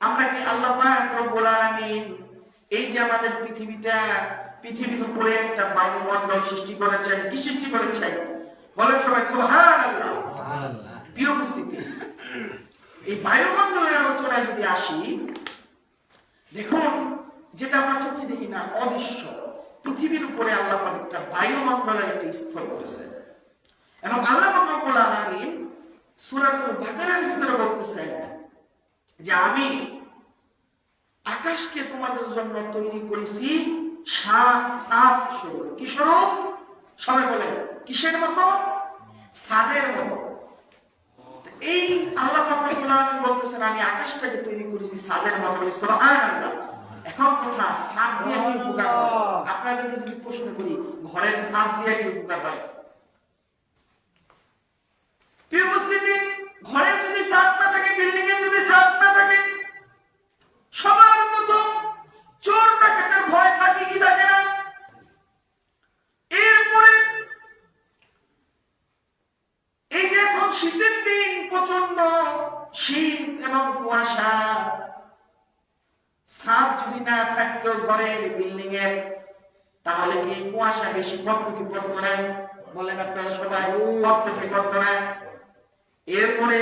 আমরা কি আল্লাহ পাক রব্বুল আলামিন এই যে আমাদের পৃথিবীর উপরে একটা বায়ুমণ্ডল সৃষ্টি করেছেন। কি সৃষ্টি করেছেন বলেন সবাই সুবহানাল্লাহ। প্রিয় উপস্থিতি, এই বায়ুমণ্ডলের আলোচনায় যদি আসি, দেখুন যেটা আমরা চোখে দেখি না, অদৃশ্য, পৃথিবীর উপরে আল্লাহ পাক একটা বায়ুমণ্ডলের একটা স্তর করেছেন। এবং আল্লাহ পাক রব্বুল আলামিন সূরাতুল বাকারার ভিতরে বলতেছেন যে আমি আকাশকে তোমাদের জন্য তৈরি করেছি সাত স্বরূপ। কি স্বরূপ? সবাই বলেন কিসের মতো? ছাদের মতো। এই আল্লাহ পাক রব্বুল আলামিন বলতেছেন আমি আকাশটাকে তৈরি করেছি ছাদের মতো। সুবহানাল্লাহ। এখন কথা, ছাদ দিয়ে কি উপকার হয়? আপনাদেরকে যদি প্রশ্ন করি, ঘরের ছাদ দিয়ে কি উপকার হয়? প্রিয় উপস্থিতি, ঘরে যদি ছাদ না থাকে, বিল্ডিং এ যদি ছাদ না থাকে, সবার প্রথম চোর ডাকাতের ভয় থাকে কি থাকে না? এরপরে এই যে এখন শীতের দিন, প্রচন্ড শীত এবং কুয়াশা, ছাদ যদি না থাকতো ঘরের, বিল্ডিং এর, তাহলে কি কুয়াশা বেশি পড়তো কি পড়তো না? বলেন আপনারা সবাই, পড়তো কি পড়তো না? এরপরে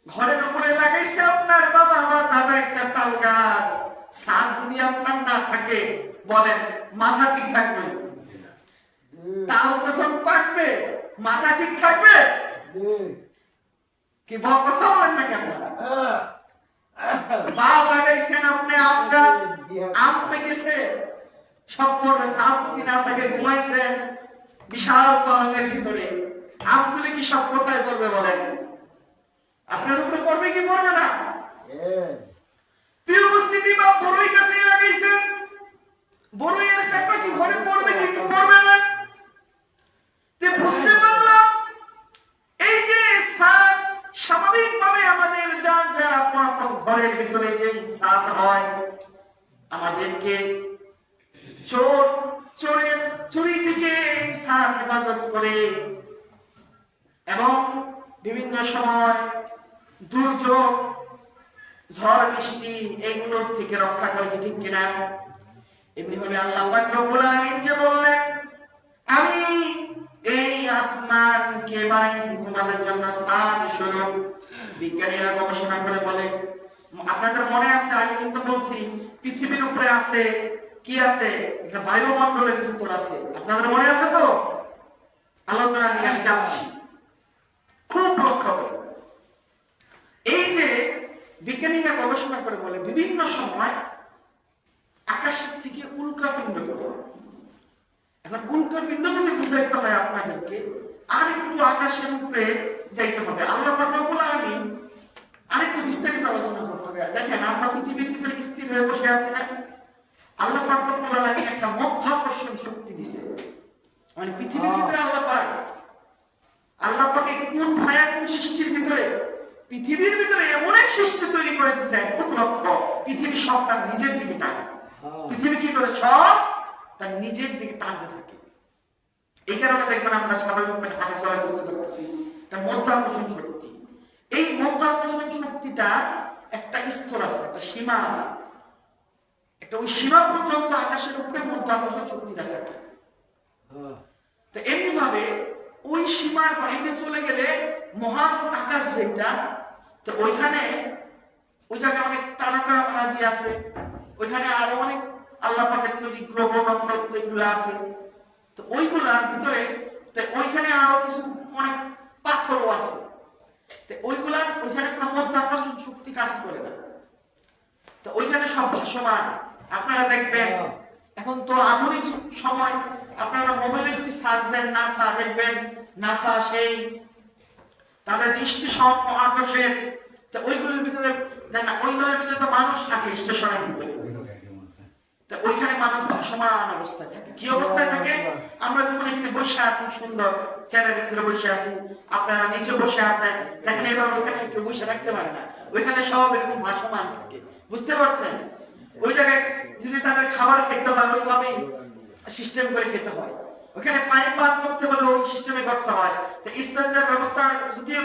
ঘরের উপরে লাগাইছে আপনার বাবা বা দাদা একটা তাল গাছ, ছাদ যদি আপনার না থাকে, বলেন মাথা ঠিক থাকবে? তাল যখন পাকবে মাথা ঠিক থাকবে? কি কথা বলেন না কেন? বা লাগাইছেন আপনি আম গাছ, আম পেকেছে, সব পড়বে। ছাদ যদি না থাকে, ঘুমাইছেন বিশাল পালঙের ভিতরে, আমগুলি কি সব কোথায় পড়বে বলেন? আপনার উপরে পড়বে কি পড়বে না? প্রিয় উপস্থিতি, বা বড়ই গাছে লাগাইছেন, বড়ইয়ের কাটা কি ঘরে পড়বে কি পড়বে না? তে বুঝতে পারলাম এই যে ছাদ, স্বাভাবিকভাবে আমাদের যার যার আপন ঘরের ভিতরে যে ছাদ হয়, আমাদেরকে চুরি থেকে ছাদ হেফাজত করে এবং বিভিন্ন সময় দুর্যোগ, ঝড় বৃষ্টি, এইগুলোর থেকে রক্ষা করে। কি ঠিক কিনা? এমনি ভাবে আল্লাহ পাক রব্বুল আলামিন যে বললেন আমি এই আসমানকে বানাইছি তোমাদের জন্য ছাদ স্বরূপ। বিজ্ঞানীরা গবেষণা করে বলে, আপনাদের মনে আছে আমি কিন্তু বলছি পৃথিবীর উপরে আছে কি আছে? একটা বায়ুমণ্ডলের স্তর আছে। আপনাদের মনে আছে তো? আলোচনা নিয়ে যাচ্ছি, খুব লক্ষ্য করে। এই যে বিজ্ঞানীরা গবেষণা করে বলে, বিভিন্ন সময় আকাশের থেকে উল্কাপিণ্ড পড়ে। এখন উল্কাপিণ্ড যদি বুঝাইতে হয় আপনাদেরকে, আর একটু আকাশের উপরে যাইতে হবে। আল্লাহ পাক রব্বুল আলামিন আরেকটু বিস্তারিত আলোচনা করতে হবে। দেখেন, আমরা পৃথিবীর ভিতরে স্থির হয়ে বসে আছি না? আল্লাহ পাক রব্বুল আলামিন একটা মাধ্যাকর্ষণ শক্তি দিয়েছে। মানে পৃথিবীর ভিতরে আল্লাহ পাক কোন ফায়াকুন সৃষ্টির ভিতরে, পৃথিবীর ভিতরে এমন এক সৃষ্টি তৈরি করে দিয়েছে, কত লক্ষ, পৃথিবী সব তার নিজের দিকে টানে। পৃথিবী কি করে? সব তার নিজের দিকে টানতে থাকে। এই কারণে দেখবেন আমরা স্বাভাবিকভাবে হাঁটা চলা করতে পারতেছি, এটা মাধ্যাকর্ষণ শক্তি। এই মাধ্যাকর্ষণ শক্তিটা একটা স্তর আছে, একটা সীমা আছে, একটা ওই সীমা পর্যন্ত আকাশের উপরে মাধ্যাকর্ষণ শক্তিটা থাকে। তো এমনি ভাবে ওই সীমার বাইরে চলে গেলে মহা আকাশ যেটা, তো ওইখানে ওই জায়গায় অনেক তারকা রাজি আছে, ওইখানে আরো অনেক আল্লাহ পাকের তৈরি গ্রহ নক্ষত্র এগুলো আছে। তো ওইগুলার ভিতরে তো ওইখানে আরো কিছু অনেক পাথরও আছে। তো ওইগুলার ওইখানে কোনো মাধ্যাকর্ষণ শক্তি কাজ করে না। তো ওইখানে সব ভাসমান। আপনারা দেখবেন এখন তো আধুনিক সময়, আপনারা মোবাইলে যদি সার্চ দেন নাসা, দেখবেন নাসা সেই তাদের স্টেশন মহাকাশের, তো ওইগুলোর ভিতরে ওইগুলোর ভিতরে তো মানুষ থাকে স্টেশনের ভিতরে। তো ওইখানে মানুষ ভাসমান অবস্থায় থাকে। কি অবস্থায় থাকে? আমরা যেমন এখানে বসে আছি, সুন্দর চেয়ারের ভিতরে বসে আছি, আপনারা নিচে বসে আছেন, দেখেন এবার ওইখানে কেউ বসে থাকতে পারে না, ওইখানে সব এরকম ভাসমান থাকে। বুঝতে পারছেন? ওই জায়গায় যদি তাদের খাবার খেতে হয় ওইভাবেই সিস্টেম করে খেতে হয়। ওখানে পানি পান করতে হলে ওই সিস্টেমে করতে হয়। তো ইসলামের ব্যবস্থা যদিও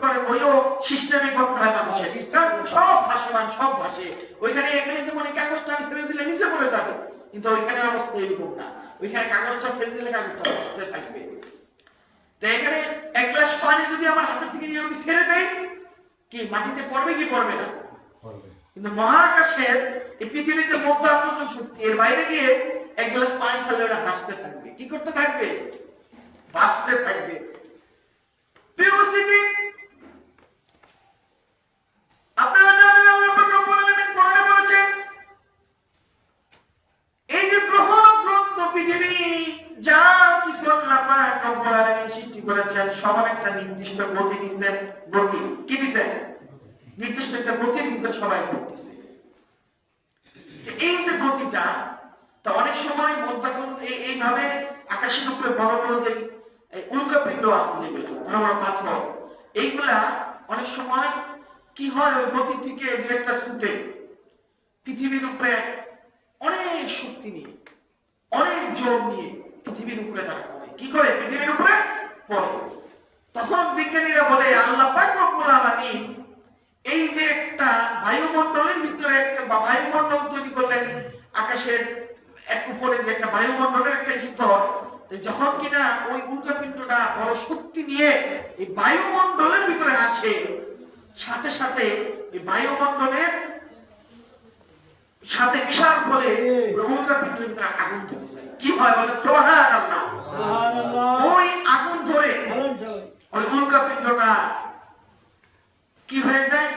করে ওইও সিস্টেমে করতে হয় মানুষের। ইসলাম সব ভাসমান, সব ভাসে। ওইখানে এখানে যেমন কাগজটা আমি ছেড়ে দিলে নিচে পড়ে যাবে, কিন্তু ওইখানে অবস্থা এরকম না। ওইখানে কাগজটা ছেড়ে দিলে কাগজটা ভাসতে থাকবে। তো এখানে এক গ্লাস পানি যদি আমার হাতের থেকে নিয়ে আমি ছেড়ে দেই, কি মাটিতে পড়বে কি পড়বে না? কিন্তু মহাকাশের এই পৃথিবীর যে মাধ্যাকর্ষণ শক্তি, এর বাইরে গিয়ে এক গ্লাস পানি ছাড়লে ওরা ভাসতে থাকবে। কি করতে থাকবে? ভাসতে থাকবে। প্রিয় উপস্থিতি, আপনারা জানেন আল্লাহ পাক রব্বুল আলামিন কোরআনে বলেছেন, এই যে গ্রহ নক্ষত্র পৃথিবী যা কিছু আল্লাহ পাক রব্বুল আলামিন সৃষ্টি করেছেন, সবার একটা নির্দিষ্ট গতি দিয়েছেন। গতি কি দিয়েছেন? নির্দিষ্ট একটা গতির ভিতর সবাই করতেছে। এই যে গতিটা, তো অনেক সময় এইভাবে আকাশের উপরে বড় বড় যে উল্কাপিণ্ড আছে, যেগুলা বড় বড় পাথর, এইগুলা অনেক সময় কি হয়, ওই গতি থেকে দু একটা ছুটে পৃথিবীর উপরে অনেক শক্তি নিয়ে, অনেক জোর নিয়ে পৃথিবীর উপরে তারা পড়ে। কি করে? পৃথিবীর উপরে পড়ে। তখন বিজ্ঞানীরা বলে আল্লাহ পাক রব্বুল আলামিন এই যে একটা বায়ুমণ্ডলের ভিতরে একটা বায়ুমণ্ডল তৈরি করলেন, আকাশের এক উপরে যে একটা বায়ুমণ্ডলের একটা স্তর, যখন কিনা ওই উল্কাপিণ্ডটা বড় শক্তি নিয়ে এই বায়ুমণ্ডলের ভিতরে আসে, সাথে সাথে এই বায়ুমণ্ডলের সাথে মিশার ফলে উল্কাপিণ্ডের ভিতরে আগুন ধরে যায়। কি হয়? বলে সুবহানাল্লাহ। ওই আগুন ধরে ওই উল্কাপিণ্ডটা কি হয়ে যায়?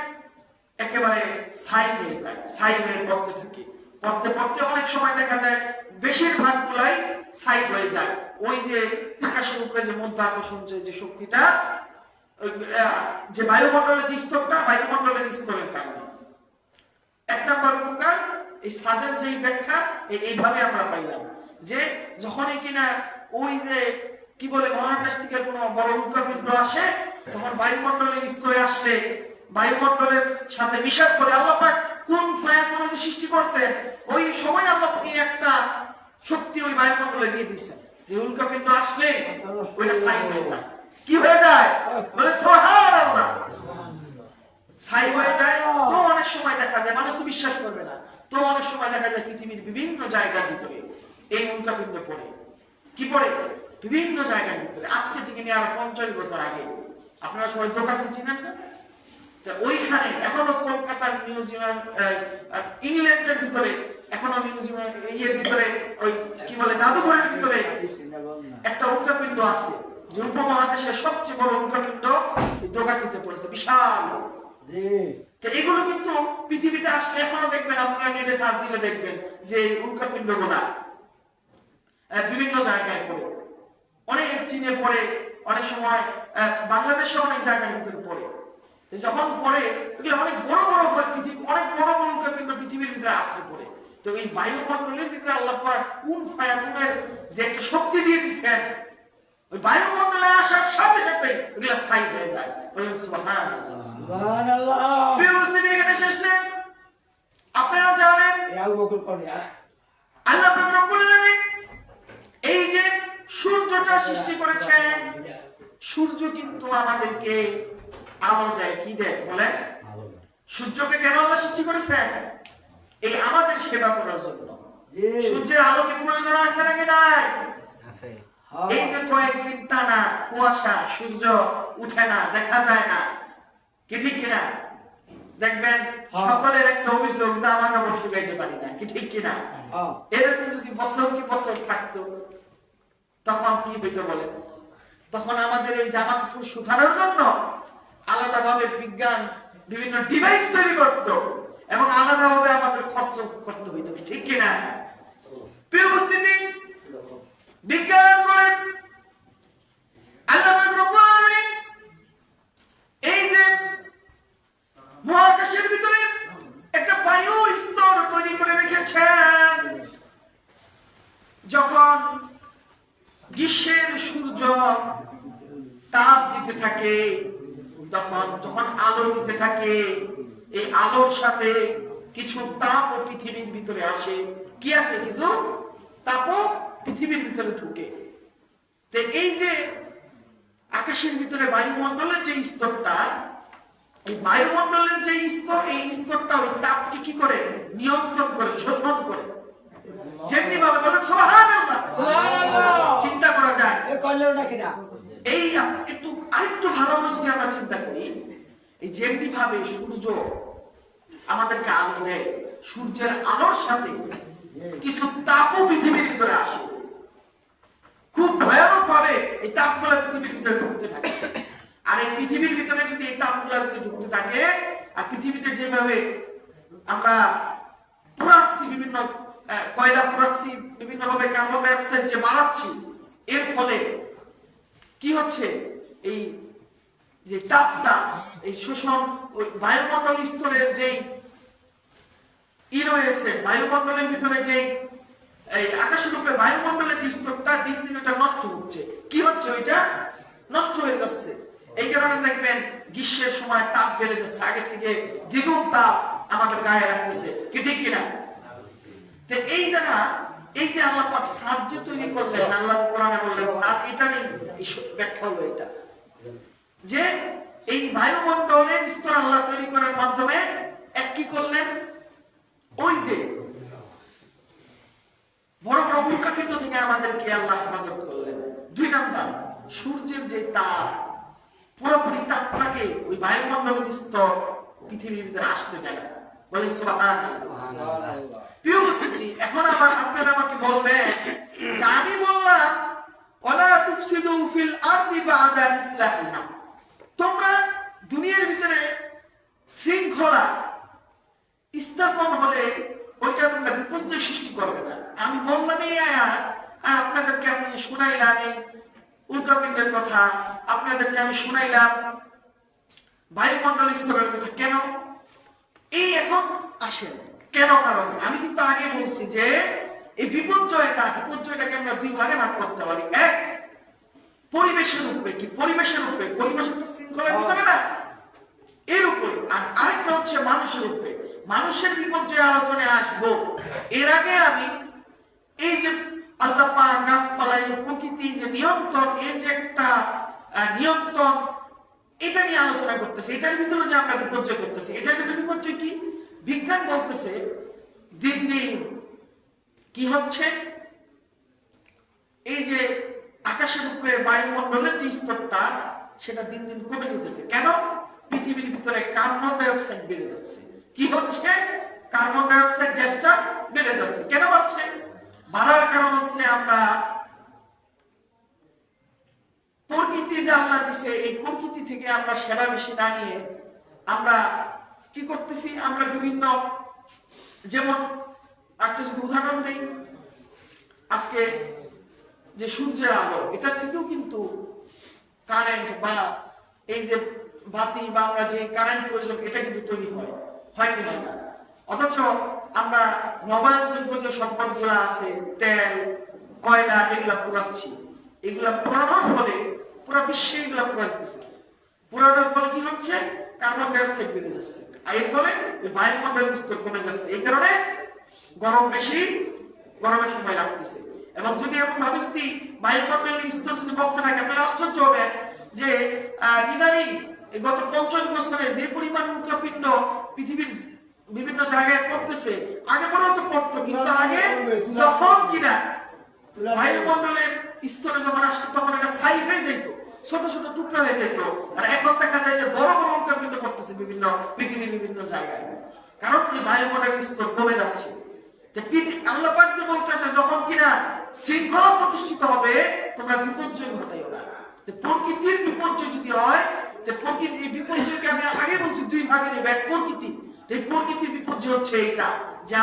একেবারে ছাই হয়ে যায়, ছাই হয়ে পড়তে থাকে। পড়তে পড়তে অনেক সময় দেখা যায় বেশিরভাগ গুলাই ছাই হয়ে যায়। ওই যে আকাশের উপরে যে মাধ্যাকর্ষণ যে শক্তিটা, যে বায়ুমণ্ডলের যে স্তরটা, বায়ুমণ্ডলের স্তরের কারণে। এক নম্বর উপকার এই ছাদের যে ব্যাখ্যা, এইভাবে আমরা পাইলাম যে যখনই কিনা ওই যে কি বলে মহাকাশ থেকে কোনো বড় উল্কাপিণ্ড আসে, তখন বায়ুমণ্ডলের স্তরে আসলে বায়ুমণ্ডলের সাথে মিশার পরে আল্লাহ পাক কোন ফায়াকুন যে সৃষ্টি করছেন, ওই সময় আল্লাহ পাক একটা শক্তি ওই বায়ুমণ্ডলে দিয়ে দিয়েছেন, যে উল্কাপিণ্ড আসলে ওইটা ছাই হয়ে যায়। কি হয়ে যায়? বলে সুবহানাল্লাহ। ছাই হয়ে যায়। তো অনেক সময় দেখা যায়, মানুষ তো বিশ্বাস করবে না, তো অনেক সময় দেখা যায় পৃথিবীর বিভিন্ন জায়গার ভিতরে এই উল্কাপিণ্ড পড়ে। কি পড়ে? বিভিন্ন জায়গার ভিতরে। আজকে থেকে নিয়ে আরো 50 বছর আগে, আপনারা সবাই দোকাসি চিনেন না? ওইখানে এখনো কলকাতার মিউজিয়াম, ইংল্যান্ডের ভিতরে এখনো মিউজিয়াম এর ভিতরে ওই কি বলে জাদুঘরের ভিতরে একটা উল্কাপিণ্ড আছে, যে উপমহাদেশের সবচেয়ে বড় উল্কাপিণ্ড দোকাসিতে পড়েছে, বিশাল। তো এগুলো কিন্তু পৃথিবীতে আসলে এখনো দেখবেন, আপনারা নেটে সার্চ দিলে দেখবেন যে উল্কাপিণ্ড গুলা বিভিন্ন জায়গায় পড়ে। অনেক চীনে পড়ে, অনেক সময় বাংলাদেশে অনেক জায়গার ভিতরে পড়ে। যখন পড়ে এগুলো অনেক বড় বড় হয়, পৃথিবী অনেক বড় বড় উল্কাপিণ্ড পৃথিবীর ভিতরে আশ্রয় পড়ে। তো এই বায়ুমণ্ডলের ভিতরে আল্লাহ পাক কোন ফায়াকুনের যে একটা শক্তি দিয়ে দিচ্ছেন, ওই বায়ুমণ্ডলে আসার সাথে সাথে এগুলো ছাই হয়ে যায়। বলেন সুবহানাল্লাহ। সুবহানাল্লাহ। প্রিয় মুসলিম, এখানে শেষ নেই। আপনারা জানেন আল্লাহ পাক রব্বুল আলামিন এই যে সূর্যটা সৃষ্টি করেছেন, সূর্য কিন্তু আমাদেরকে আলো দেয়। কি দেয়? বলেন। সূর্যকে কেন আল্লাহ সৃষ্টি করেছেন? এই আমাদের সেবা করার জন্য। সূর্যের আলো কি প্রয়োজন আছে নাকি নাই? এই যে কয়েকদিন টানা কুয়াশা, সূর্য উঠে না, দেখা যায় না, কি ঠিক কিনা? দেখবেন সকলের একটা অভিযোগ যে আমার কাপড় শুকাইতে পারি না, কি ঠিক কিনা? এরকম যদি বছর কি বছর থাকতো তখন কি হইতো বলে? তখন আমাদের এই জামা কাপড় শুকানোর জন্য আলাদাভাবে বিজ্ঞান বিভিন্ন ডিভাইস তৈরি করত এবং আলাদাভাবে আমাদের খরচ করতে হইতো, কি ঠিক কিনা? প্রিয় উপস্থিতি, বিজ্ঞান করেন আল্লাহ রাব্বুল আলামিন এই যে মহাকাশের ভিতরে একটা বায়ু স্তর তৈরি করে রেখেছেন। যখন গ্রীষ্মের সূর্য তাপ দিতে থাকে, যখন আলো দিতে থাকে, এই আলোর সাথে কিছু তাপ পৃথিবীর ভিতরে আসে। কি আসে? কিছু তাপ পৃথিবীর ভিতরে ঢুকে। তো এই যে আকাশের ভিতরে বায়ুমণ্ডলের যে স্তরটা, এই বায়ুমণ্ডলের যে স্তর, এই স্তরটা ওই তাপকে কি করে নিয়ন্ত্রণ করে, শোষণ করে। যেমনি ভাবে বলে সুবহানাল্লাহ, চিন্তা করা যায় এই একটু আরেকটু ভালোভাবে যদি আমরা চিন্তা করি, এই যেমনি ভাবে সূর্য আমাদেরকে আলো দেয়, সূর্যের আলোর সাথে কিছু তাপও পৃথিবীর ভিতরে আসে। খুব ভয়ানক ভাবে এই তাপগুলো পৃথিবীর ভিতরে ঢুকতে থাকে। আর এই পৃথিবীর ভিতরে যদি এই তাপগুলো যদি ঢুকতে থাকে, আর পৃথিবীতে যেভাবে আমরা পুরাচ্ছি, বিভিন্ন কয়লা পুরাচ্ছি, বিভিন্ন ভাবে কার্বন ডাই অক্সাইড যে বাড়াচ্ছি, এর ফলে কি হচ্ছে? এই যে তাপটা, এই শোষণ, ওই বায়ুমণ্ডল স্তরের যেই রয়েছে, বায়ুমণ্ডলের ভিতরে যে এই আকাশের উপরে বায়ুমণ্ডলের যে স্তরটা দিন দিন এটা নষ্ট হচ্ছে। কি হচ্ছে? ওইটা নষ্ট হয়ে যাচ্ছে। এই কারণে দেখবেন গ্রীষ্মের সময় তাপ বেড়ে যাচ্ছে, আগের থেকে দ্বিগুণ তাপ আমাদের গায়ে রাখতেছে, কি ঠিক কিনা? তো এই দ্বারা এই যে আল্লাহ পাক ছাদ যে তৈরি করলেন, আল্লাহ কোরআনে বললেন ছাদ, এটা নিয়ে ব্যাখ্যা হলো এটা যে এই বায়ুমণ্ডলের স্তর আল্লাহ তৈরি করার মাধ্যমে এক কি করলেন, ওই যে বড় বড় উল্কাপিণ্ড থেকে আমাদেরকে আল্লাহ হেফাজত করলেন। 2 নাম্বার, সূর্যের যে তাপ, পুরোপুরি তাপটাকে ওই বায়ুমণ্ডলের স্তর পৃথিবীর ভিতরে আসতে দেয় না। বলেন সুবহানাল্লাহ। প্রিয় উপস্থিতি, এখন আবার আপনারা আমাকে বলবেন যে আমি বললাম ওয়ালা তুফসিদু ফিল আরদি বা'দা ইসলাহিহা, তোমরা দুনিয়ার ভিতরে শৃঙ্খলা স্থাপন হলে ওইটা তোমরা বিপর্যয় সৃষ্টি করবে না। আমি বললাম এই আয়াত, আর আপনাদেরকে আমি শুনাইলাম এই উল্কাপিণ্ডের কথা, আপনাদেরকে আমি শুনাইলাম বায়ুমণ্ডল স্তরের কথা। কেন এই এখন আসেন কেন? কারণ আমি কিন্তু আগে বলছি যে এই বিপর্যয়টাকে আমরা 2 ভাগে ভাগ করতে পারি। এক, পরিবেশের উপরে। কি পরিবেশের উপরে? পরিবেশের তো শৃঙ্খলা ভিতরে না, এর উপরে। আর আরেকটা হচ্ছে মানুষের উপরে। মানুষের বিপর্যয় আলোচনায় আসবো। এর আগে আমি এই যে আল্লাহ পাক গাছপালা, এই প্রকৃতি যে নিয়ন্ত্রণ, এর যে একটা নিয়ন্ত্রণ, এটা নিয়ে আলোচনা করতেছি। এটার ভিতরে যে আমরা বিপর্যয় করতেছি, এটার ভিতরে বিপর্যয় কি? বিজ্ঞান বলতেছে দিন দিন কি হচ্ছে, এই যে আকাশের উপরে বায়ুমণ্ডলের যে স্তরটা, সেটা দিন দিন কমে যেতেছে। কেন? পৃথিবীর ভিতরে কার্বন ডাই অক্সাইড বেড়ে যাচ্ছে। কি হচ্ছে? কার্বন ডাই অক্সাইড গ্যাসটা বেড়ে যাচ্ছে। কেন বাড়ছে? বাড়ার কারণ হচ্ছে আমরা প্রকৃতি যে আল্লাহ দিছে, এই প্রকৃতি থেকে আমরা সেবা বেশি না নিয়ে আমরা কি করতেছি? আমরা বিভিন্ন, যেমন একটা যদি উদাহরণ দিই, আজকে যে সূর্যের আলো, এটা থেকেও কিন্তু কারেন্ট বা এই যে বাতি বা আমরা যে কারেন্ট প্রয়োজন, এটা কিন্তু তৈরি হয় কি না? অথচ আমরা নবায়নযোগ্য যে সম্পদগুলো আছে, তেল, কয়লা, এগুলা পুরাচ্ছি। এগুলা পুরানোর ফলে পুরো বিশ্বে এগুলা পুরাইতেছে। পুরানোর ফলে কি হচ্ছে? কার্বন ডাই অক্সাইড বেড়ে যাচ্ছে, আর এর ফলে বায়ুমণ্ডলের স্তর কমে যাচ্ছে। এই কারণে গরম বেশি, গরমের সময় লাগতেছে। এবং যদি এমন ভাবে যদি বায়ুমণ্ডলের স্তর যদি কমতে থাকে, আপনারা আশ্চর্য হবেন যে ইদানিং গত 50 বছরে যে পরিমাণ উল্কাপিণ্ড পৃথিবীর বিভিন্ন জায়গায় পড়তেছে, আগে পরেও তো পড়তো, কিন্তু আগে যখন কিনা বায়ুমণ্ডলের স্তরে যখন আসতো তখন এটা ছাই হয়ে যেত, ছোট ছোট টুকরা হয়ে যেত। আর এখন দেখা যায় যে বড় বড় উল্কাপিণ্ড করতেছে বিভিন্ন পৃথিবীর বিভিন্ন জায়গায়, কারণ এই বায়ুমণ্ডলের স্তর কমে যাচ্ছে। আল্লাহ পাক যে বলতেছে যখন কিনা শৃঙ্খলা প্রতিষ্ঠিত হবে তোমরা বিপর্যয় ঘটাইও না। প্রকৃতির বিপর্যয় যদি হয়, প্রকৃতির এই বিপর্যয়কে আমি আগে বলছি দুই ভাগে নেব। এক প্রকৃতি, এই প্রকৃতির বিপর্যয় হচ্ছে এইটা যে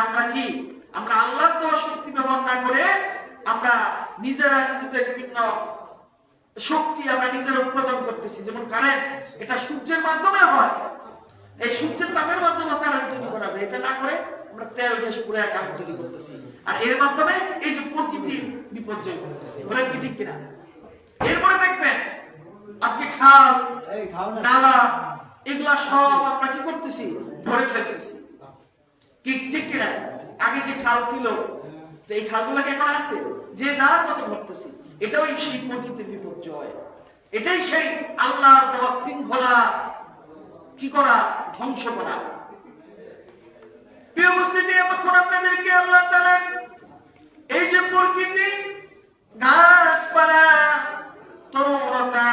আমরা আল্লাহর দেওয়া শক্তি ব্যবহার না করে আমরা নিজেরা নিজেদের বিভিন্ন শক্তি আমরা নিজেরা উৎপাদন করতেছি। যেমন কারেন্ট, এটা সূর্যের মাধ্যমে হয়, এই সূর্যের তাপের মাধ্যমে কারেন্ট তৈরি করা যায়। এটা না করে আমরা তেল গ্যাস পুরো কারেন্ট তৈরি করতেছি, আর এর মাধ্যমে এই যে প্রকৃতির বিপর্যয় করতেছি। বলেন কি ঠিক কিনা? এরপরে দেখবেন আজকে খাল নালা এগুলা সব আমরা কি করতেছি, ভরে ফেলতেছি। কি ঠিক কিনা? আগে যে খাল ছিল এই খালগুলো এখন আছে, যে যার মতো ভরতেছি। এটাও সেই প্রকৃতির বিপর্যয়, এটাই সেই আল্লাহর দেওয়া শৃঙ্খলা কি করা, ধ্বংস করা। প্রিয় উপস্থিতি, এখন আপনাদেরকে আল্লাহ তাআলা এই যে প্রকৃতি, গাছপালা, তরুণতা,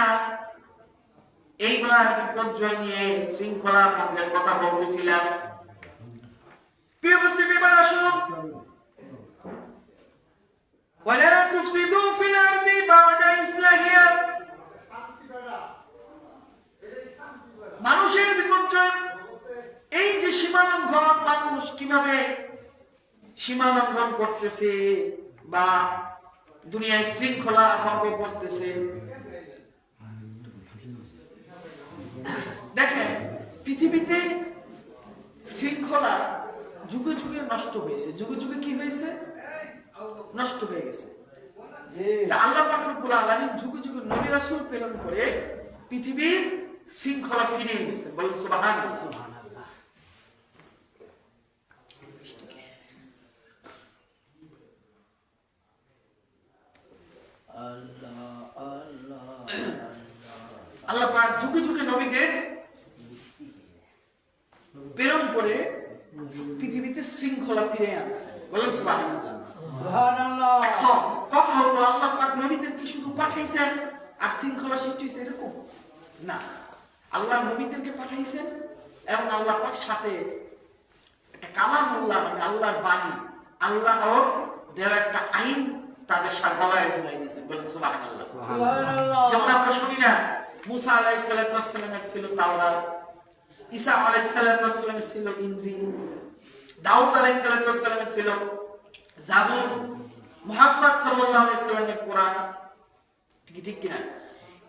এইগুলার বিপর্যয় নিয়ে শৃঙ্খলা ভঙ্গের কথা বলতেছিলাম। প্রিয় উপস্থিতি, এবার আসুন ওয়ালা তুফসিদু ফিল আরদি বা'দা ইসলাহিহা। মানুষের বিপর্যয়, এই যে সীমালঙ্ঘন, মানুষ কিভাবে সীমালঙ্ঘন করতেছে বা দুনিয়ায় শৃঙ্খলা ভঙ্গ করতেছে। দেখেন পৃথিবীতে শৃঙ্খলা যুগে যুগে নষ্ট হয়েছে, যুগে যুগে কি হয়েছে, নষ্ট হয়ে গেছে। আল্লাহ পাক রব্বুল আলামিন যুগে যুগে নবী রাসূল প্রেরণ করে পৃথিবীর শৃঙ্খলা ফিরিয়ে দিয়েছে। বলেন সুবহানাল্লাহ। আল্লাহ পাক যুগে যুগে নবীদের প্রেরণ করে পৃথিবীতে শৃঙ্খলা ফিরে আনছে। বলেন সুবহানাল্লাহ। এখন কথা হলো আল্লাহ পাক নবীদের কি শুধু পাঠাইছেন আর শৃঙ্খলা সৃষ্টি হয়েছে এরকম না। আল্লাহ নবীদেরকে পাঠাইছেন এবং আল্লাহ পাক সাথে একটা কালামুল্লাহ, মানে আল্লাহর বাণী, আল্লাহর দেওয়া একটা আইন তাদের গলায় ঝুলাই দিয়েছেন। বলেন সুবহানাল্লাহ। যেমন আমরা শুনি না, মুসা আলাইহিস সালামের ছিল তাওরাত, ঈসা আলাইহিস সালামের ছিল ইনজিল, দাউদ আলাইহিস সালামের ছিল জাবুর, মুহাম্মদ সাল্লাল্লাহু আলাইহি ওয়াসাল্লামের কোরআন। ঠিক কিনা?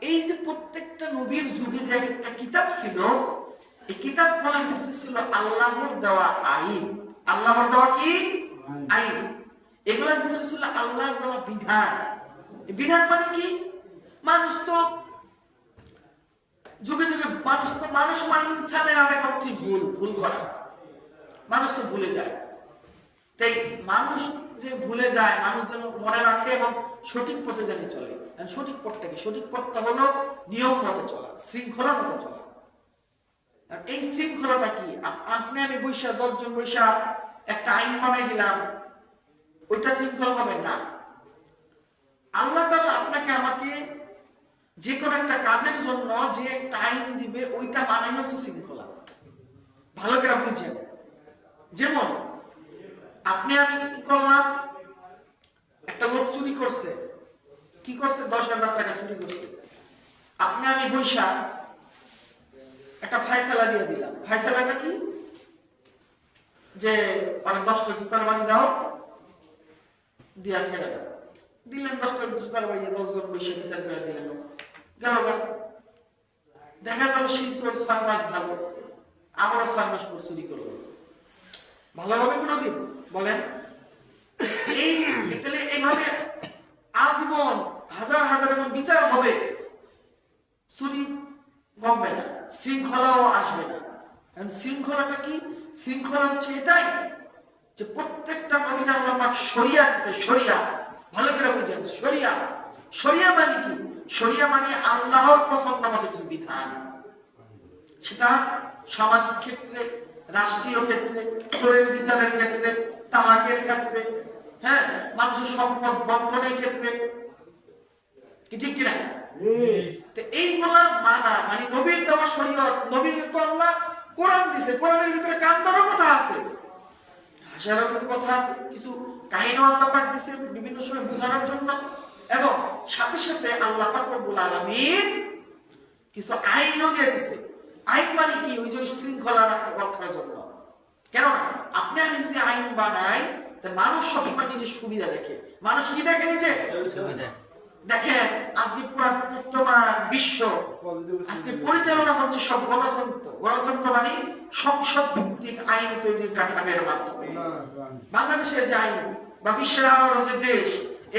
এই যে প্রত্যেকটা নবীর যুগে যে একটা কিতাব ছিল, এই কিতাবগুলোর ভিতরে ছিল আল্লাহর দেওয়া আইন। আল্লাহর দেওয়া কি আইন? এগুলোর ভিতরে ছিল আল্লাহর দেওয়া বিধান। বিধান মানে কি? মানুষ তো যুগে যুগে মানুষ মানে ইনসানের আরেক অর্থই ভুল করা। মানুষ তো ভুলে যায়, তাই মানুষ যে ভুলে যায়, মানুষ যেন মনে রাখে এবং সঠিক পথে যেন চলে। সঠিক পথটা কি? সঠিক পথটা হলো নিয়ম মতো চলা, শৃঙ্খলা মতো চলা। আর এই শৃঙ্খলাটা কি? আপনি আমি বৈশা 10 জন বৈশা একটা আইন বানাই দিলাম, ওইটা শৃঙ্খলা হবে না। আল্লাহ তাআলা আপনাকে আমাকে যে কোনো একটা কাজের জন্য যে একটা আইন দিবে, ওইটা মানাই হচ্ছে শৃঙ্খলা। ভালো করে বুঝছেন? যেমন আপনি আমি কি করলাম, একটা লোক চুরি করছে, কি করছে, 10,000 টাকা চুরি করছে। আপনি আমি বৈশা একটা ফায়সালা দিয়ে দিলাম। ফায়সালাটা কি? যে 10টা জুতার বাড়ি দাও, দিয়া ছেড়ে দাও, দিলেন 10টা জুতার বাড়ি, 10 জন বৈশা বিচার করে দিলেন, গেল। দেখা গেল সেই চোর 6 মাস ভালো, আবারও 6 মাস পর চুরি করলো। ভালো হবে কোনদিন? বলেন। এইভাবে আজীবন হাজার হাজার এবং বিচার হবে, চুরি কমবে না, শৃঙ্খলাও আসবে না। শৃঙ্খলাটা কি? শৃঙ্খলা হচ্ছে এটাই যে প্রত্যেকটা মহিলা আল্লাহ পাক শরিয়া দিয়েছে। শরিয়া ভালো করে বুঝেন। শরিয়া মানে কি? শরিয়া মানে আল্লাহর পছন্দ মতো কিছু বিধান। সেটা সামাজিক ক্ষেত্রে, রাষ্ট্রীয় ক্ষেত্রে, চোরের বিচারের ক্ষেত্রে, তালাকের ক্ষেত্রে, হ্যাঁ, মানুষের সম্পদ বন্টনের ক্ষেত্রে, কি ঠিক কিনা? তো এইগুলা মানা মানে নবীর দেওয়া শরীয়ত, নবীর তো আল্লাহ কোরআন দিছে, কোরআনের ভিতরে কান্দারও কথা আছে, হাসারও কিছু কথা আছে, কিছু কাহিনীও আল্লাহ পাক দিছে বিভিন্ন সময় বোঝানোর জন্য, এবং সাথে সাথে আল্লাহ পাক রব্বুল আলামিন কিছু আইনও দিয়ে দিছে। আইন মানে কি? ওই যে শৃঙ্খলা রক্ষার জন্য। কেন আপনি আমি যদি আইন বানাই, তা মানুষ সবসময় নিজের সুবিধা দেখে। মানুষ কি দেখে? নিজে দেখেন আজকে পুরো বর্তমান বিশ্ব আজকে পরিচালনা হচ্ছে সব গণতন্ত্র। গণতন্ত্র মানে সংসদ ভিত্তিক আইন তৈরির কাঠামোর মাধ্যমে। বাংলাদেশের যে আইন বা বিশ্বের আরো যে দেশ,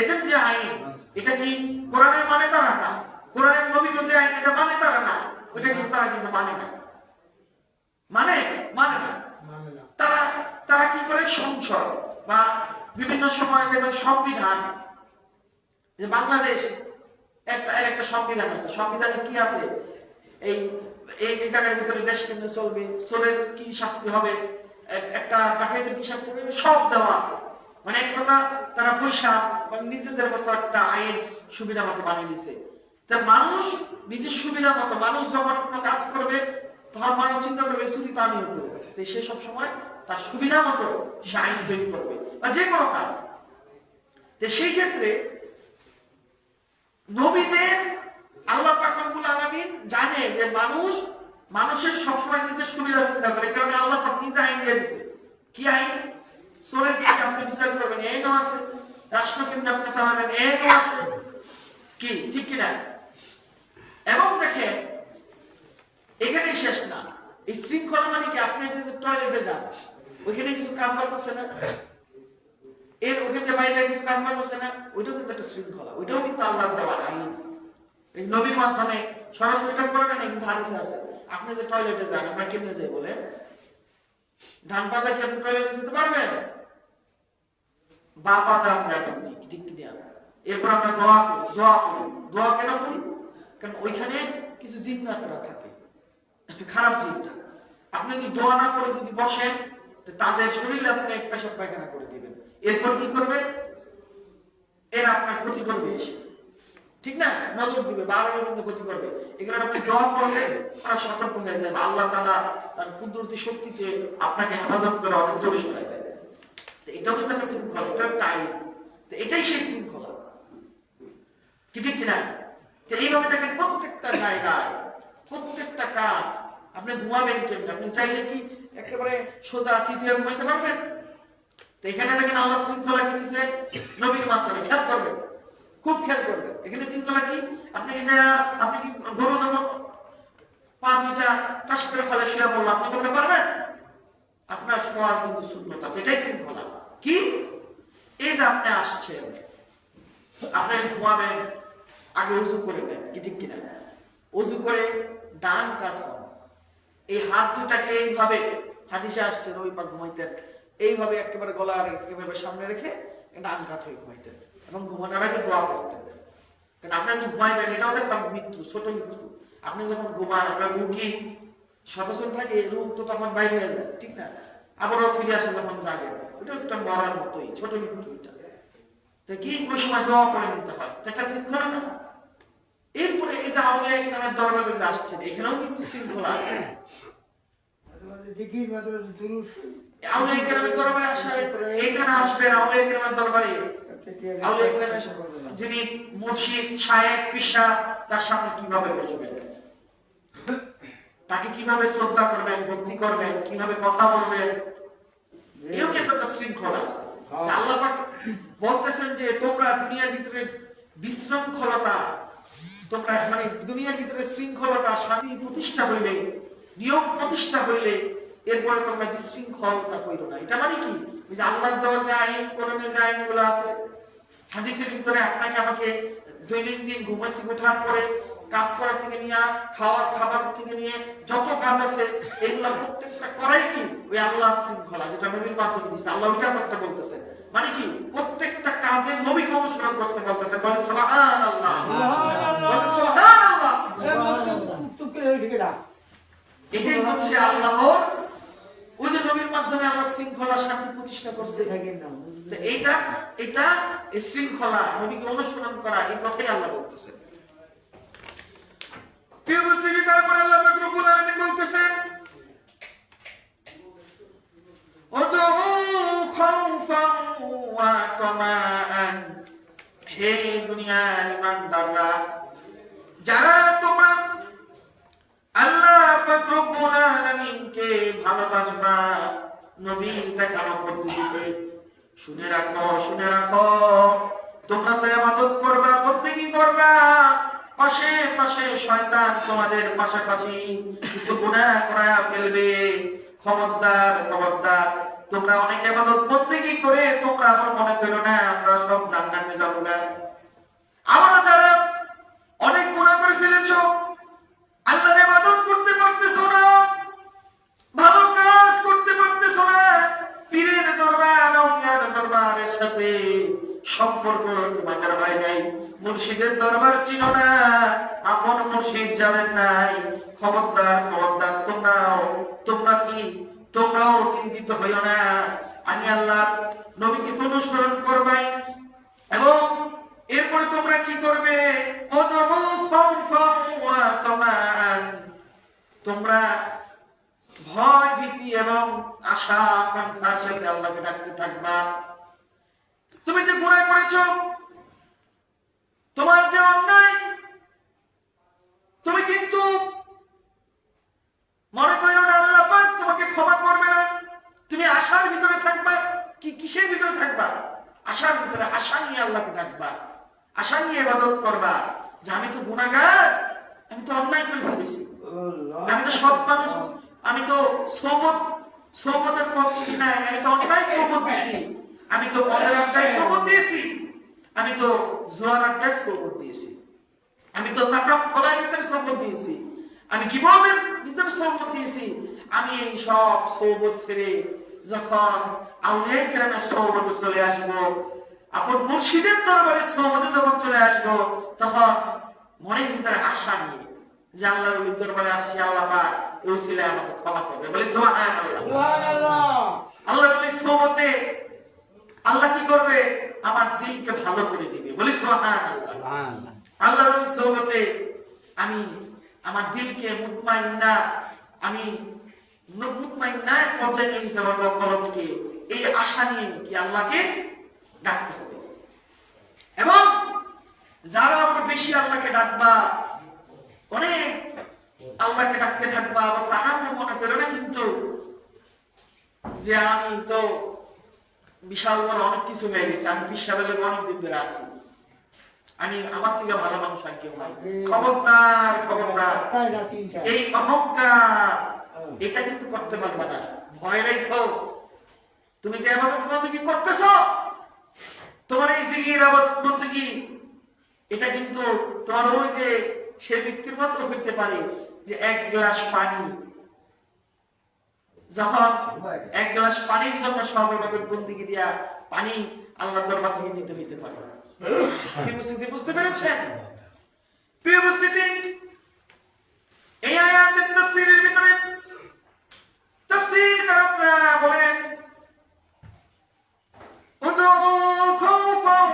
এদের যে আইন, এটা কি কোরআনের মানে তারা না, কোরআনের নবী যে আইন এটা মানে তারা না, ওটা কিন্তু তারা কিন্তু মানে না, মানে না তারা। তারা কি করে? সংসদ বা বিভিন্ন সময় যেমন সংবিধান, যে বাংলাদেশ একটা সংবিধান আছে, সংবিধানে কি আছে? এই এই জায়গার ভিতরে দেশ কেমনে চলবে, চোরের কি শাস্তি হবে, একটা ডাকাতের কি শাস্তি হবে, সব দেওয়া আছে। মানে এক কথা তারা পয়সা মানে নিজেদের মতো একটা আইন সুবিধা মতো বানিয়ে দিছে। তা মানুষ নিজের সুবিধা মতো, মানুষ যখন কোনো কাজ করবে তখন মানুষ চিন্তা করবে চুরি তো আমিও করবো, তো সে সবসময় তার সুবিধা মতো সে আইন তৈরি করবে বা যে কোনো কাজ। তো সেই ক্ষেত্রে নবীদের আল্লাহ পাক রব্বুল আলামিন জানে যে মানুষের সবসময় নিজের সুবিধা চিন্তা করে, কারণ আল্লাহ পাক নিজে আইন দিয়ে দিয়েছে। কি আইন? চোরের দিকে আপনি বিচার করবেন, এই নাও আছে। রাষ্ট্র কেমনে আপনি চালাবেন, এই নাও আছে। কি ঠিক কিনা? এবং দেখেন এখানেই শেষ না। এই শৃঙ্খলা মানে কি? আপনি যে টয়লেটে যান, ওইখানে কিছু কাজ বাজ আছে না, এর ওখানে বাইরে কিছু কাজ বাজ আছে না, ওইটাও কিন্তু একটা শৃঙ্খলা, ওইটাও কিন্তু আল্লাহর দেওয়া আইন। এই নবীর মাধ্যমে সরাসরি কাজ করা না, কিন্তু হাদিসে আছে। আপনি যে টয়লেটে যান, আমরা কেমনে যাই বলে? ডান পাতা কি আপনি টয়লেটে যেতে পারবেন? বা পাতা আমরা করি, ঠিক কি না? এরপর আমরা দোয়া করি। দোয়া কেন করি? কারণ ওইখানে কিছু জিন্নাতরা থাকে, খারাপ জিন্নাত। আপনি যদি দোয়া না করে যদি বসেন, তাদের শরীরে আপনি এক পেশাব পায়খানা করে দিবেন। এরপর কি করবে? এরা আপনার ক্ষতি করবে এসে, ঠিক না? নজর দিবে, বারবার কিন্তু ক্ষতি করবে। এগুলো আপনি দোয়া করলে তারা সতর্ক হয়ে যাবে। আল্লাহ তাআলা তার কুদরতি শক্তিতে আপনাকে হেফাজত করে অনেক দূরে সরাই দেয়। এটাও কিন্তু একটা শৃঙ্খলা, এটা একটা আইন। তো এটাই সেই শৃঙ্খলা, কি ঠিক কিনা? তো এইভাবে দেখেন প্রত্যেকটা জায়গায়, প্রত্যেকটা কাজ। আপনি ঘুমাবেন কেমন? আপনি চাইলে কি একেবারে সোজা চিঠিয়ে ঘুমাইতে পারবেন? তো এখানে দেখেন আল্লাহ শৃঙ্খলা কি দিয়েছে নবীর মাধ্যমে। খেয়াল করবেন, খুব খেয়াল করবেন। এখানে শৃঙ্খলা কি? আপনি কি গরু যখন পা দুইটা টাস করে ফলে শুয়ে পড়লো, আপনি করতে পারবেন? আপনার শোয়ার কিন্তু সুন্নত আছে, এটাই শৃঙ্খলা। কি? এই যে আপনি আসছেন, আপনি ঘুমাবেন, আগে উজু করে নেন, কি ঠিক কিনা? উজু করে ডান কাত হন, এই হাত দুটাকে এইভাবে, হাদিসে আসছে নবী পাক ঘুমাইতেন এইভাবে, একেবারে গলার একেবারে সামনে রেখে ডান কাত হয়ে ঘুমাইতেন, এবং ঘুমানোর আগে দোয়া করতেন। কারণ আপনি যখন ঘুমাইবেন, এটাও তো একটা মৃত্যু, ছোট মৃত্যু। আপনি যখন ঘুমান, আপনার রুহ কি সচেতন থাকে? রুহ তো তখন বাইরে হয়ে যায়, ঠিক না? আবারও ফিরে আসে যখন জাগে, ওটা একটা মরার মতোই, ছোট মৃত্যু। তো কি ওই সময় দোয়া করে নিতে হয়, তো একটা শৃঙ্খলা না? এরপরে এই যে আউলিয়া ইকরামের দরবারে যে আসছেন, এখানেও কিন্তু শৃঙ্খলা আছে। আউলিয়া ইকরামের দরবারে আসার এইখানে আসবেন, আউলিয়া ইকরামের দরবারে আউলিয়া ইকরামের যিনি মুর্শিদ, শায়েখ, পিসা, তার সামনে কিভাবে বসবেন, তাকে কিভাবে শ্রদ্ধা করবেন, ভক্তি করবেন, কিভাবে কথা বলবেন, এও কিন্তু একটা শৃঙ্খলা আছে। আল্লাহ পাক বলতেছেন যে তোমরা দুনিয়ার ভিতরে বিশৃঙ্খলতা, তোমরা মানে দুনিয়ার ভিতরে শৃঙ্খলতা, শান্তি প্রতিষ্ঠা হইলে, নিয়ম প্রতিষ্ঠা হইলে, এরপরে তোমরা বিশৃঙ্খলতা হইল না। এটা মানে কি? যে আল্লাহর দেওয়া যে আইন, কোরআনে যে আইনগুলো আছে, হাদিসের ভিতরে আপনাকে আমাকে দৈনন্দিন ঘুমের থেকে ওঠার পরে কাজ করা থেকে নিয়ে খাবার থেকে নিয়ে যত কাজ আছে, এগুলা প্রত্যেকটা করাই কি ওই আল্লাহ শৃঙ্খলা, যেটা নবীর মাধ্যমে দিচ্ছে। আল্লাহ ওইটা করতে বলতেছে, মানে কি প্রত্যেকটা কাজে নবীকে অনুসরণ করতে বলতেছে। বলেন সুবহানাল্লাহ, বলেন সুবহানাল্লাহ। এটাই হচ্ছে আল্লাহর ওই যে নবীর মাধ্যমে আল্লাহ শৃঙ্খলা শান্তি প্রতিষ্ঠা করছে। তো এটা এই শৃঙ্খলা নবীকে অনুসরণ করা, এই কথাই আল্লাহ বলতেছেন। প্রিয় উপস্থিতি, তারপরে আল্লাহ পাক রব্বুল আলামিন বলতেছেন হে দুনিয়ার ইমানদাররা, যারা তোমরা আল্লাহ পাক রব্বুল আলামিনকে ভালোবাসবা নবী দেখানো পদ্ধতিতে, শুনে রাখো তোমরা তো ইবাদত করবা, বন্দেগী করবা, পাশে পাশে শয়তান তোমাদের পাশাপাশি কিছু গুনাহ করা ফেলবে। খবরদার তোমরা অনেক ইবাদত বন্দেগী করে তোমরা আবার মনে করো না আমরা সব জান্নাতে যাবো না। আবার যারা অনেক গুনাহ করে ফেলেছো, আল্লাহর ইবাদত করতে পারতেছো না, ভালো কাজ করতে পারতেছো না, পীরের দরবার আউলিয়ার দরবারের সাথে সম্পর্ক তোমাদের হয় নাই, মুর্শিদের দরবার চিনো না, আপন মুর্শিদ জানেন নাই। খবরদার তোমরাও চিন্তিত হইও না। আমি আল্লাহ নবীকে তো অনুসরণ করবাই, এবং এরপরে তোমরা কি করবে? তোমরা ভয় ভীতি এবং আশা আকাঙ্ক্ষার সাথে আল্লাহকে ডাকতে থাকবা। তুমি যে গুনাহ করেছো, তোমার যে অন্যায়, তুমি কিন্তু মনে করো না আল্লাহ পাক তোমাকে ক্ষমা করবে না। তুমি আশার ভিতরে থাকবা। কিসের ভিতরে থাকবা? আশার ভিতরে। আশা নিয়ে আল্লাহকে ডাকবা, আশা নিয়ে ইবাদত করবা যে আমি তো গুনাহগার, আমি তো অন্যায় করে ফেলেছি, আমি তো সৎ মানুষ, আমি তো সোবতের পথ চিনি নাই, আমি তো অন্যায় সোবত দিয়েছি, আমি তো মদের আড্ডায় সোবত দিয়েছি, আমি তো জুয়ার আড্ডায় সোবত দিয়েছি, আমি তো চাকাপ খোলার ভিতরে সোবত দিয়েছি, আমি গীবতের ভিতরে সোবত দিয়েছি। আমি এই সব সোবত ছেড়ে যখন আউলিয়া কেরামের সোবতে চলে আসবো, আপন মুর্শিদের দরবারে সোবতে যখন চলে আসবো, তখন মনের ভিতরে আশা নিয়ে যে আল্লাহর ওলির দরবারে আসছি, আল্লাহ পাক এই ওসিলায় আমাকে ক্ষমা করবে। বলি সুবহানাল্লাহ। আল্লাহর ওলির সোবতে আল্লাহ কি করবে? আমার দিলকে ভালো করে দিবে। বলি সুবহানাল্লাহ। আল্লাহর ওলির সোবতে আমি আমার দিলকে মুতমাইন্নার পর্যায়ে নিয়ে যেতে পারবো। কলবকে এই আশা নিয়ে কি আল্লাহকে ডাকতে হবে। এবং যারা আমরা বেশি আল্লাহকে ডাকবা, অনেক আল্লাহকে ডাকতে থাকবা, আবার তারা মনে করো না কিন্তু যে আমি তো বিশাল বড় অনেক কিছু হয়ে গেছে, আমি বিশ্বাবেলে অনেক দিন ধরে আছি, আমি আমার থেকে ভালো মানুষ আর কেউ নাই। খবরদার, এই অহংকার এটা কিন্তু করতে পারবা না। ভয় রেখো। তুমি যে ইবাদত বন্দেগী করতেছো, তোমার এই জিকির ইবাদত বন্দেগী, এটা কিন্তু তোমার ওই যে সে ব্যক্তির মতো হইতে পারে যে এক গ্লাস পানি, যখন এক গ্লাস পানির জন্য সব ইবাদত বন্দেগী দিয়া পানি আল্লাহর দরবার থেকে নিতে হইতে পারে। বুঝতে পেরেছেন? প্রিয় উপস্থিতি, এই আয়াতের তাফসীরের ভিতরে তাফসীরকাররা বলেন উদউ খাওফান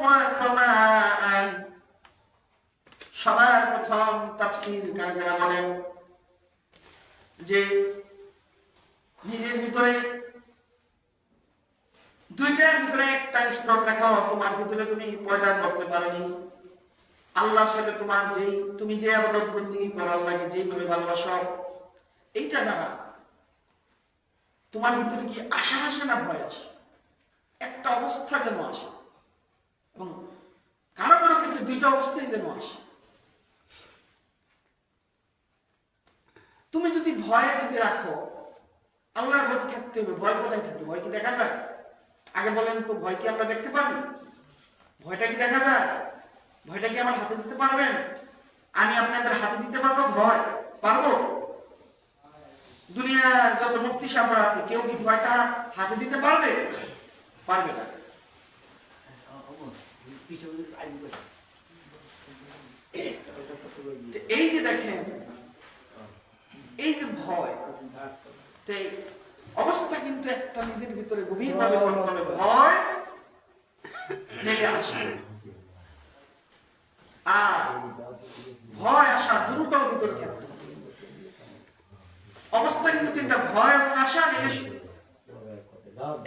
ওয়া তামাআন। সবার প্রথম তাফসীরকাররা বলেন যে নিজের ভিতরে দুইটার ভিতরে একটা স্তর দেখো, তোমার ভিতরে তুমি পয়দা করতে পারোনি আল্লাহর সাথে তোমার তুমি যে ইবাদত বন্দেগী করার লাগে যেভাবে ভালোবাসো, এইটা দ্বারা তোমার ভিতরে কি আশা আসে না ভয় আসে? একটা অবস্থা যেন আসে, এবং কারো কারো কিন্তু দুইটা অবস্থায় যেন আসে। তুমি যদি ভয় যদি রাখো, আল্লাহর ভয় থাকতে হবে। ভয় কোথায় থাকতে? ভয় কি দেখা যায়? আগে বলেন তো, ভয় কি আমরা দেখতে পারি? ভয়টা কি দেখা যায়? ভয়টা কি আমার হাতে দিতে পারবেন? আমি আপনাদের হাতে দিতে পারবো ভয়? পারবো? দুনিয়ার যত মুফতি সাহেবরা আছে, কেউ কি ভয়টা হাতে দিতে পারবে? পারবে না। এই যে দেখেন, এই যে ভয়, অবস্থা কিন্তু একটা নিজের ভিতরে গভীরভাবে করতে হবে। ভয় নেমে আসে, আর ভয় আসা দুটোর ভিতরে থাকতে হবে। অবস্থা কিন্তু তিনটা, ভয় এবং আশা নিজস্ব।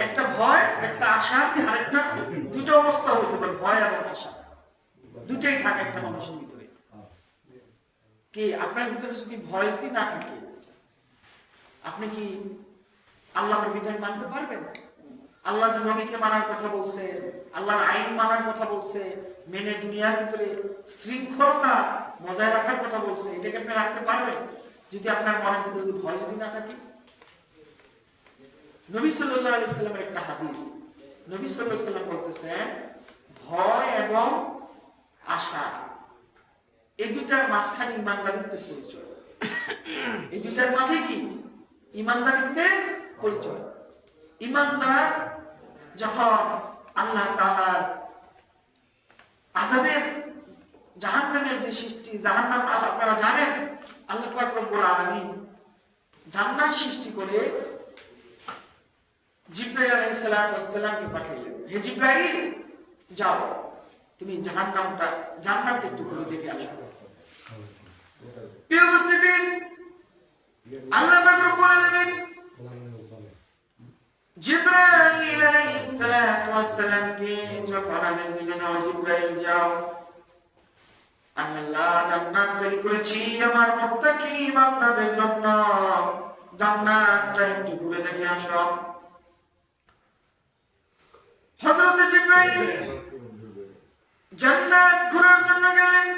একটা ভয়, একটা আশা, আরেকটা, দুটো অবস্থা হইতে পারে, ভয় এবং আশা দুটাই থাকে একটা মানুষের ভিতরে। কি আপনার ভিতরে যদি ভয় যদি না থাকে, আপনি কি আল্লাহর বিধান মানতে পারবেন? আল্লাহ যে নবীকে মানার কথা বলছে, আল্লাহর আইন মানার কথা বলছে, মেনে দুনিয়ার ভিতরে শৃঙ্খলতা বজায় রাখার কথা বলছে, এটাকে আপনি রাখতে পারবেন যদি আপনার মনের ভিতরে যদি ভয় যদি না থাকে? নবী সাল্লাল্লাহু আলাইহি সাল্লামের একটা হাদিস, নবী সাল্লাল্লাহু আলাইহি সাল্লাম বলতেছেন, ভয় এবং আশা এই দুটার মাঝখানে ইমানদারিত্বের পরিচয়। এই দুটার মাঝে কি ইমানদারিত্বের পরিচয়। ইমানদার যখন আল্লাহ তাআলার আযাবের, জাহান্নামের যে সৃষ্টি, জাহান্নাম আপনারা জানেন আল্লাহ পাক রব্বুল আলামিন জান্নাত সৃষ্টি করে জিবরাইল আলাইহিস সালাতু ওয়াস সালামকে পাঠাইলেন, হে জিবরাইল যাও তুমি জান্নাতকে একটু ঘুরে দেখে আসো। প্রিয় উপস্থিতি, আল্লাহ পাক রব্বুল আলামিন জিবরাইল আলাইহিস সালাতু ওয়াস সালামকে যখন আদেশ দিলেন, ও জিবরাইল যাও, আমি আল্লাহ জান্নাত তৈরি করেছি আমার মুত্তাকি বান্দাদের জন্য, জান্নাতটা একটু ঘুরে দেখে আসো। হযরত জিবরাইল জান্নাত ঘোরার জন্য গেলেন।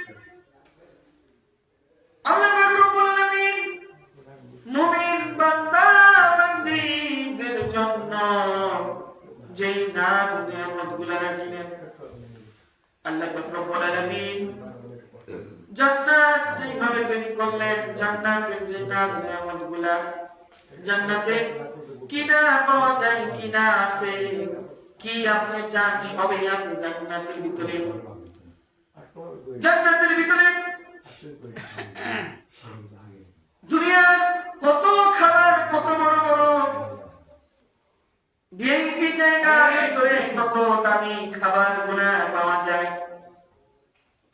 আল্লাহ পাক রব্বুল আলামিন মুমিন বান্দা বান্দীদের জন্য যেই নাজ নিয়ামতগুলো রাখলেন, আল্লাহ পাক রব্বুল আলামিন জান্নাত যেভাবে তৈরি করলেন, জান্নাতের যে নাজ নিয়ামতগুলো, জান্নাতে কিনা পাওয়া যায়, কিনা আছে, কি আপনি চান সবই আছে জান্নাতের ভিতরে। জান্নাতের ভিতরে দুনিয়ার কত খাবার, কত বড় বড় ভিআইপি জায়গার ভিতরে কত দামি খাবার গুলা পাওয়া যায়।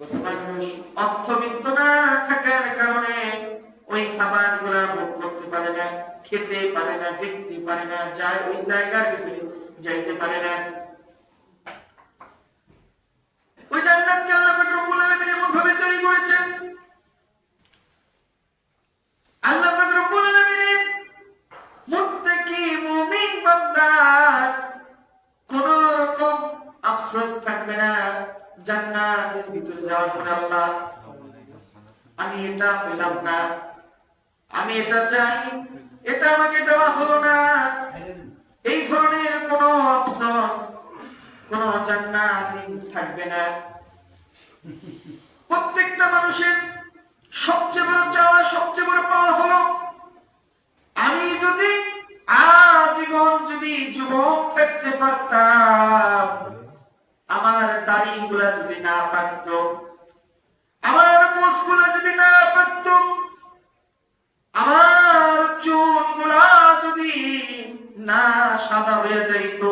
কত মানুষ অর্থবিত্ত না থাকার কারণে ওই খাবার গুলা ভোগ করতে পারে না, খেতে পারে না, দেখতে পারে না, যায় ওই জায়গার ভিতরে যাইতে পারে না। ওই জান্নাতকে আল্লাহ পাক রব্বুল আলামিন এমন ভাবে তৈরি করেছেন, আল্লাহ পাক রব্বুল আলামিন মুত্তাকি মুমিন বান্দা কোন রকম আফসোস থাকবে না। জান্নাতের ভিতরে যাওয়ার পরে আল্লাহ, আমি এটা পেলাম না, আমি এটা চাই, এটা আমাকে দেওয়া হলো না, এই ধরনের কোনো আফসোস কোন জান্নাতে থাকবে না। প্রত্যেকটা মানুষের সবচেয়ে বড় চাওয়া, সবচেয়ে বড় পাওয়া হলো, আমি যদি আজীবন যদি যুবক থাকতে পারতাম, আমার দাড়িগুলা যদি না পাকতো, আমার মুছগুলা যদি না পাকতো, আমার চুলগুলা যদি না সাদা হয়ে যাইত।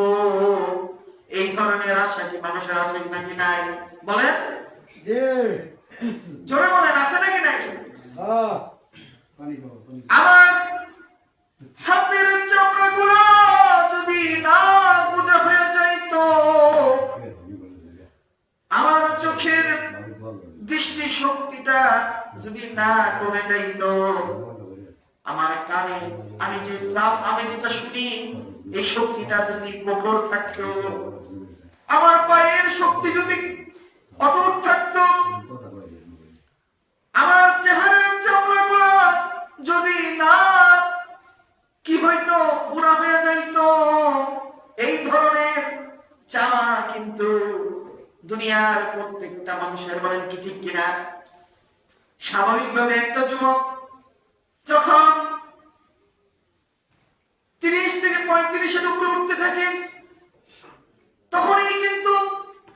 এই ধরনের আশা কি মানুষের আছে নাকি নাই? বলেন, জোরে বলেন, আছে নাকি নাই? আমার হাতের চামড়াগুলো যদি না গোজা হয়ে যাইত, আমার চোখের দৃষ্টি শক্তিটা যদি না কমে যাইত, আমার কানে আমি যেটা শুনি এই শক্তিটা যদি প্রখর থাকতো, আমার পায়ের শক্তি যদি অটুট থাকতো, আমার চেহারার চামড়াগুলো যদি না কি হইতো, বুড়া হয়ে যাইত। এই ধরনের চাওয়া কিন্তু দুনিয়ার প্রত্যেকটা মানুষের, বলেন কি ঠিক কিনা? স্বাভাবিকভাবে একটা যুবক যখন 30 থেকে 35-এর উপরে উঠতে থাকে, তখনই কিন্তু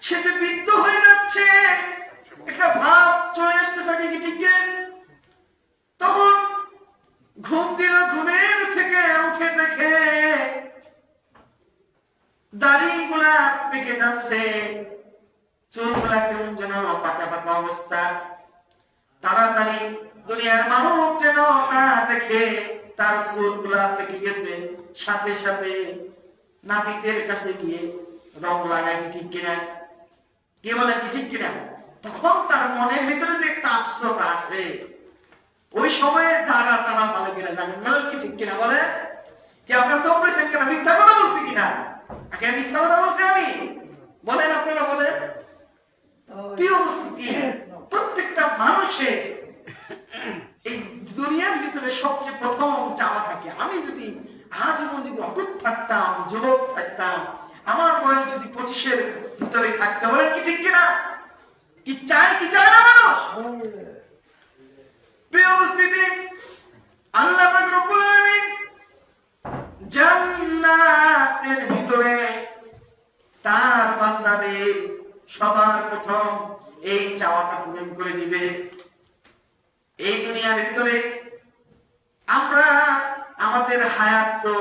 সে যে বৃদ্ধ হয়ে যাচ্ছে একটা ভাব চলে আসতে থাকে, কি ঠিক? তখন ঘুম দিল, ঘুমের থেকে উঠে দেখে চুলগুলা পেকে যাচ্ছে, চুলগুলা কেমন যেন পাকা পাকা অবস্থা। তাড়াতাড়ি দুনিয়ার মানুষ যেন না দেখে তার চুলগুলা পেকে গেছে, সাথে সাথে নাপিতের কাছে গিয়ে রং লাগায়, ঠিক কিনা? কি বলে, কি ঠিক কিনা? তখন তার মনের ভিতরে যে একটা আফসোস আসবে, ওই সময়ে যারা তারা ভালো কিনা জানেন, কি ঠিক কিনা? বলে কি আপনার সব বলছেন কিনা? মিথ্যা কথা বলছি কিনা? আগে মিথ্যা কথা বলছি আমি? বলেন, আপনারা বলেন। কি উপস্থিতি, প্রত্যেকটা মানুষের এই দুনিয়ার ভিতরে সবচেয়ে প্রথম চাওয়া থাকে, আমি যদি আজীবন যদি অটুট থাকতাম, যুবক থাকতাম, আমার বয়স যদি 25-এর ভিতরে থাকতে, বলেন কি ঠিক কিনা? কি চায়, কি চায় না মানুষ? প্রিয় উপস্থিতি, আল্লাহ পাক রব্বুল আলামিন জান্নাতের ভিতরে তার বান্দাদের সবার প্রথম এই চাওয়াটা পূরণ করে দিবে। এই দুনিয়ার ভিতরে আমরা আমাদের হায়াত তো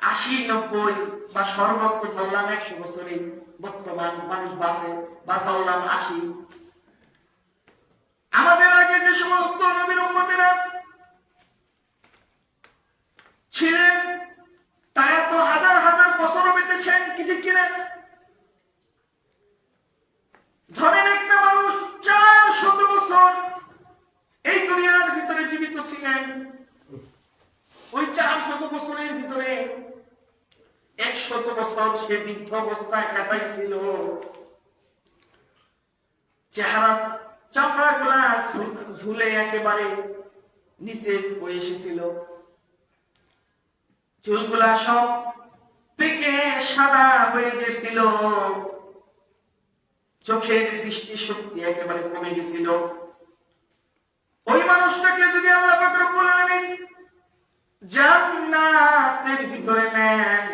80-90 বা সর্বোচ্চ ধরলাম 100 বছরই বর্তমান মানুষ বাঁচে, বা ধরলাম 80। আমাদের আগে যে সমস্ত নবীর উম্মতেরা ছিলেন তারা তো হাজার হাজার বছরও বেঁচেছেন, কি ঠিক কিনা? ধরেন একটা মানুষ 400 বছর এই দুনিয়ার ভিতরে জীবিত ছিলেন, ওই 400 বছরের ভিতরে 100 বছর সে বৃদ্ধ অবস্থায় কাটাইছিল। চেহারা চামড়া গুলা ঝুলে একেবারে নিচে হয়ে এসেছিল, চুলগুলা সব পেকে সাদা হয়ে গেছিল, চোখের দৃষ্টি শক্তি একেবারে কমে গেছিল। ওই মানুষটাকে যদি আল্লাহ পাক রব্বুল আলামিন জান্নাতের ভিতরে নেন,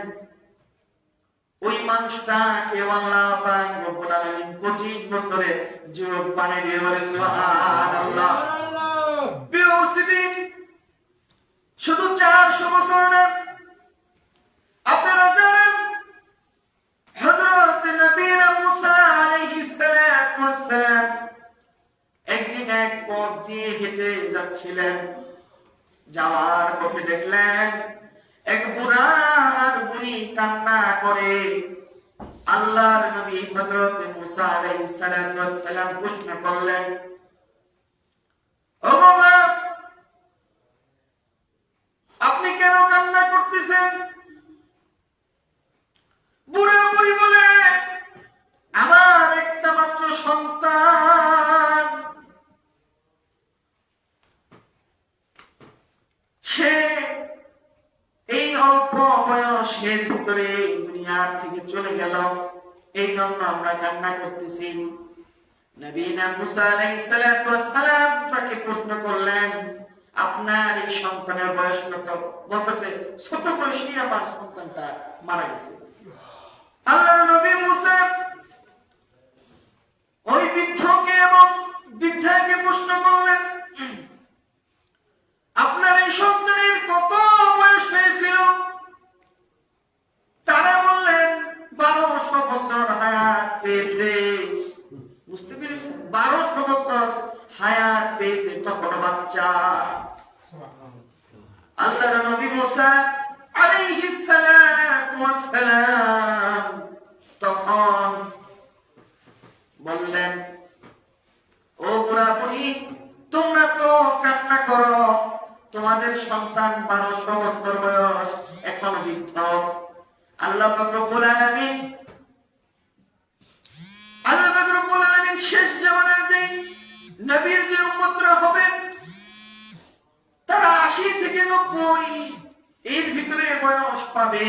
ওই মানুষটাকে আল্লাহ পাক রব্বুল আলামিন 25 বছরে যুবক বানিয়ে দিয়ে বলে সুবহানাল্লাহ। প্রিয় উপস্থিতি, শুধু 400 বছর না, আপনারা জানেন হযরত নবীনা মুসা আলাইহিস সালাতু ওয়াস সালাম একদিন এক পথ দিয়ে হেঁটে যাচ্ছিলেন, যাওয়ার পথে দেখলেন এক বুড়া আর বুড়ি কান্না করে। আল্লাহর নবী হযরত মুসা আলাইহিস সালাতু ওয়াস সালাম প্রশ্ন করলেন, ও বাবা, আপনি কেন কান্না করতেছেন? বুড়া বুড়ি বলে, আমার একটা মাত্র সন্তান, সে এই অল্প বয়সের ভিতরে দুনিয়ার থেকে চলে গেল, এই জন্য আমরা কান্না করতেছি। নবীনা মুসা আলাইহিস সালাতু ওয়াস সালাম তাকে প্রশ্ন করলেন, আপনার এই সন্তানের বয়স কত? বলতেছে, ছোট বয়সেই আমার সন্তানটা মারা গেছে। আল্লাহর নবী মুসা ওই বৃদ্ধকে এবং বৃদ্ধাকে প্রশ্ন করলেন, আপনার এই সন্তানের কত বয়স হয়েছিল? তারা বললেন 1200 বছর হায়াত পেয়েছে। বুঝতে পেরেছেন? 1200 বছর হায়াত পেয়েছে, তখন বাচ্চা। আল্লাহর নবী মুসা আলাইহিস সালাতু ওয়াস সালাম তখন বললেন, ও বুড়া বুড়ি, তোমরা তো কান্না করো, তোমাদের সন্তান 1200 বছর বয়স, এখন বৃদ্ধ। আল্লাহ পাক রব্বুল আলামিন শেষ জামানার যে নবীর যে উম্মতরা হবে, তারা 80 থেকে 90 এর ভিতরে বয়স পাবে।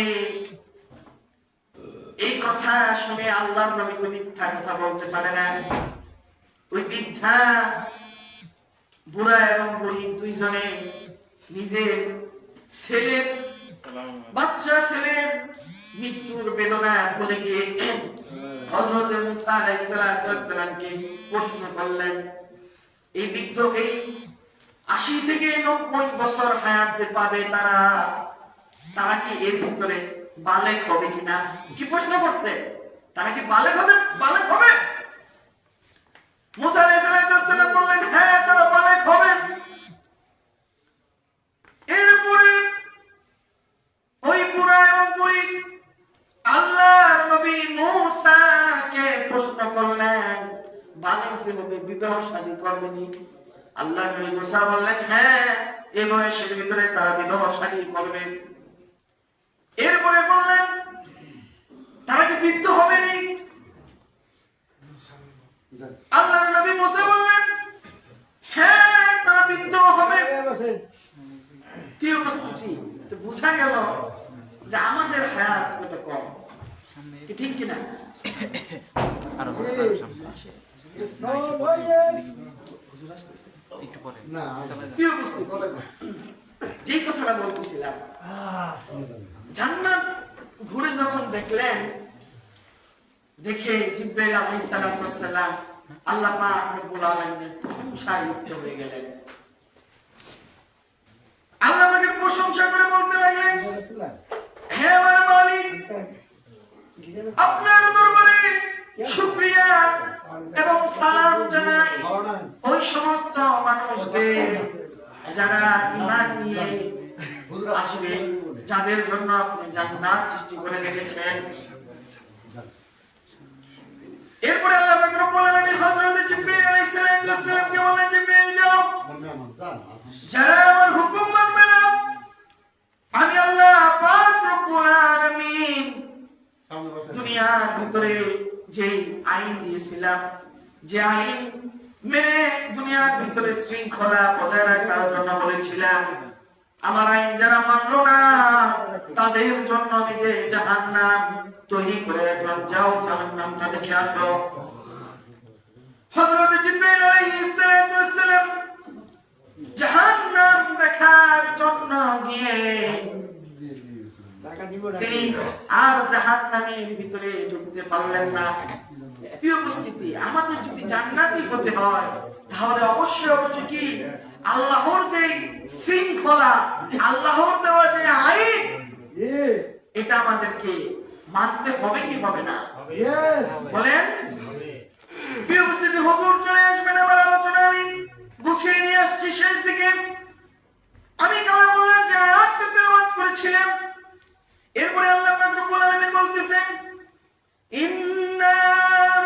এই কথা শুনে আল্লাহর নবী তো মিথ্যা কথা বলতে পারে না। ওই বৃদ্ধা, বুড়া এবং বুড়ি দুইজনে নিজের ছেলের, বাচ্চা ছেলের মৃত্যুর বেদনা ভুলে গিয়ে হযরত মুসা আলাইহিস সালামকে প্রশ্ন করলেন, এই বৃদ্ধ এই 80 থেকে 90 বছর হায়াত যে পাবে, তারা কি এর ভিতরে বালেক হবে কিনা। কি প্রশ্ন করছে? তারা কি বালেক হবে? বালেক হবে? মুসা আলাইহিস সালাম বললেন হ্যাঁ তারা বালেক হবে। এরপরে ওই বুড়া এবং বুড়ি আল্লাহর নবী মুসাকে প্রশ্ন করলেন বালেক যে হবে বিবাহ শাদী করবেনি? আল্লাহর নবী মুসা বললেন হ্যাঁ এই বয়সের ভিতরে তারা বিবাহ শাদী করবে। এরপরে বললেন তারা কি বৃদ্ধ হবেনি? আল্লাহর নবী মুসা বললেন হ্যাঁ তারা বৃদ্ধ হবে। কি উপস্থিতি? তো বোঝা গেল যে আমাদের হায়াত কত কম, কি ঠিক কিনা? কি উপস্থিতি? যে কথাটা বলতেছিলাম, জান্নাত ঘুরে যখন দেখলেন, দেখে জিবরাইল আলাইহিস সালাম আল্লাহ পাক রব্বুল আলামিনের প্রশংসায় লিপ্ত হয়ে গেলেন। আল্লাহ পাকের প্রশংসা করে বলতে লাগলেন হে আমার মালিক, আপনার দরবারে শুকরিয়া এবং সালাম জানাই ওই সমস্ত মানুষদের যারা ঈমান নিয়ে আসবে, যাদের জন্য আপনি জান্নাত সৃষ্টি করে রেখেছেন। এরপরে আল্লাহ পাক রব্বুল আলামিন হযরত জিবরাইল আলাইহিস সালামকে বললেন জিবরাইল যাও, যারা আমার হুকুম মানবে না আমি আল্লাহ পাক রব্বুল আলামিন দুনিয়ার ভিতরে যে আইন দিয়েছিলাম, যে আইন মেনে দুনিয়ার ভিতরে শৃঙ্খলা বজায় রাখার জন্য বলেছিলাম, আমার আইন যারা মানলো না তাদের জন্য আমি যে জাহান্নাম তৈরি করে রাখলাম, যাও জাহান্নামটা দেখে আসো। হযরত জিবরাইল আলাইহিস সালাম জাহান্নাম দেখার জন্য গিয়ে তিনি আর জাহান্নামের ভিতরে ঢুকতে পারলেন না। প্রিয় উপস্থিতি, আমাদের যদি জান্নাতি হতে হয় তাহলে অবশ্যই কি আল্লাহর যে শৃঙ্খলা, আল্লাহর দেওয়া যে আইন, এটা আমাদেরকে মানতে হবে কি হবে না? বলেন। প্রিয় উপস্থিতি, হুজুর চলে আসবেন, আমার আলোচনা আমি গুছিয়ে নিয়ে আসছি শেষ দিকে। আমি কালামুল্লাহ যে আয়াতটা তেলাওয়াত করেছিলাম, এরপরে আল্লাহ পাক রব্বুল আলামিন বলতেছেন ইন্না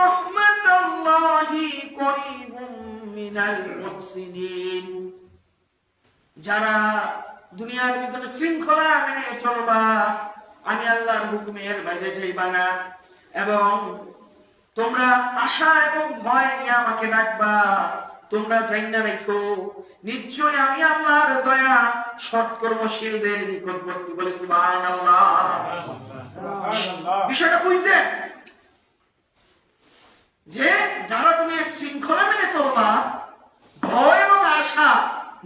রাহমাতাল্লাহি করিবুম মিনাল মুহসিনিন, যারা দুনিয়ার ভিতরে শৃঙ্খলা মেনে চলবা, আমি আল্লাহর হুকুমের বাইরে যাইবা না, এবং তোমরা আশা এবং ভয় নিয়ে আমাকে ডাকবা, তোমরা জাইনা রাখো নিশ্চয় আমি আল্লাহর দয়া সৎকর্মশীলদের নিকটবর্তী। বলে সুবহানাল্লাহ। বিষয়টা বুঝছেন যে যারা তুমি শৃঙ্খলা মেনে চলবা, ভয় এবং আশা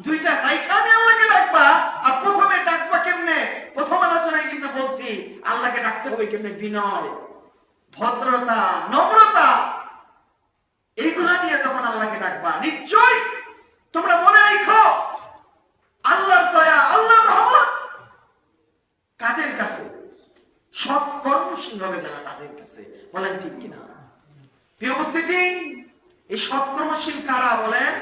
দুইটা রাইখা আমি আল্লাহকে ডাকবা। আর প্রথমে ডাকবা কেমনে? প্রথম আলোচনায় কিন্তু বলছি আল্লাহকে ডাকতে হবে কেমনে? বিনয়, ভদ্রতা, নম্রতা, এইগুলা নিয়ে যখন আল্লাহকে ডাকবা, নিশ্চয় তোমরা মনে রাখো আল্লাহর দয়া, আল্লাহর রহমত কাদের কাছে? সৎ কর্মশীল হবে যারা, তাদের কাছে। বলেন ঠিক কিনা? প্রিয় উপস্থিতি, এই সৎ কর্মশীল কারা? বলেন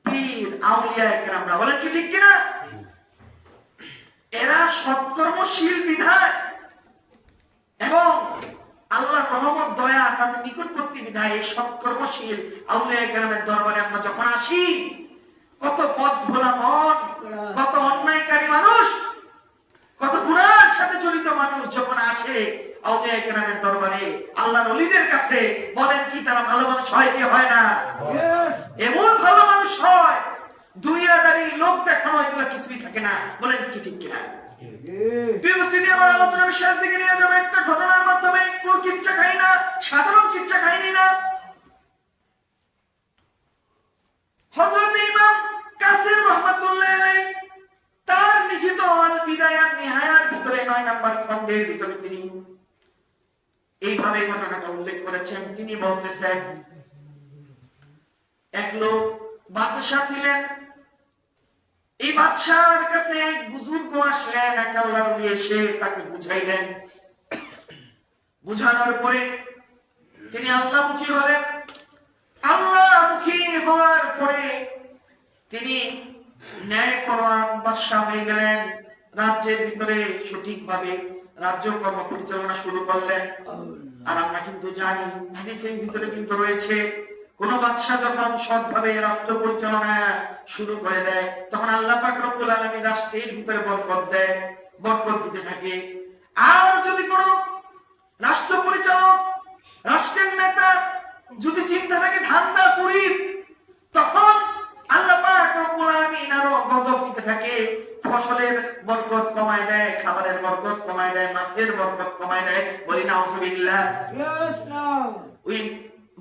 পীর আউলিয়া কেরামরা। বলেন কি ঠিক কিনা? এরা সৎ কর্মশীল বিধায় এবং আল্লাহর রহমত দয়া তাদের নিকটবর্তী বিধায় এই সৎকর্মশীল আউলিয়া কেরামের দরবারে আমরা যখন আসি, কত পথ ভোলা মন, কত অন্যায়কারী মানুষ, কত গুনার সাথে জড়িত মানুষ যখন আসে আউলিয়া কেরামের দরবারে, আল্লাহর ওলিদের কাছে, বলেন কি তারা ভালো মানুষ হয় কি হয় না? এমন ভালো মানুষ হয়, দুনিয়াদারি লোক দেখানো এগুলো কিছুই থাকে না। বলেন কি ঠিক কিনা? আমার আলোচনা শেষ দিকে নিয়ে যাবে একটা ঘটনার মাধ্যমে। কোন কিচ্ছা খাই না, সাধারণ কিচ্ছা খাইনি না। হযরত ইমাম কাসির রাহমাতুল্লাহ আলাইহি তার লিখিত আল বিদায়া নিহায়ার ভিতরে 9 নম্বর খণ্ডের ভিতরে তিনি এইভাবে ঘটনাটা উল্লেখ করেছেন। তিনি বলতেছেন, এক লোক বাদশা ছিলেন, এই বাদশার কাছে এক বুজুর্গ আসলেন, এক আল্লাহর নবী এসে তাকে বুঝাইলেন। বুঝানোর পরে তিনি আল্লাহমুখী হলেন। আল্লাহমুখী হওয়ার পরে তিনি ন্যায়পরায়ণ বাদশাহ হয়ে গেলেন। রাজ্যের ভিতরে সঠিকভাবে রাজ্য কর্ম পরিচালনা শুরু করলেন। আর আমরা কিন্তু জানি হাদিসের ভিতরে কিন্তু রয়েছে, কোন বাদশাহ যখন সৎভাবে রাষ্ট্র পরিচালনা শুরু করে দেয় তখন আল্লাহ পাক রব্বুল আলামিন রাষ্ট্রের ভিতরে বরকত দেয়, বরকত দিতে থাকে। আর যদি কোন রাষ্ট্র পরিচালক, রাষ্ট্রের নেতা যদি চিন্তা থাকে ধান্দা চুরির, তখন আল্লাহ পাক রব্বুল আলামিন আরো গজব দিতে থাকে। ফসলের বরকত কমায় দেয়, খাবারের বরকত কমায় দেয়, মাছের বরকত কমায় দেয়। বলি নাউযুবিল্লাহ। ওই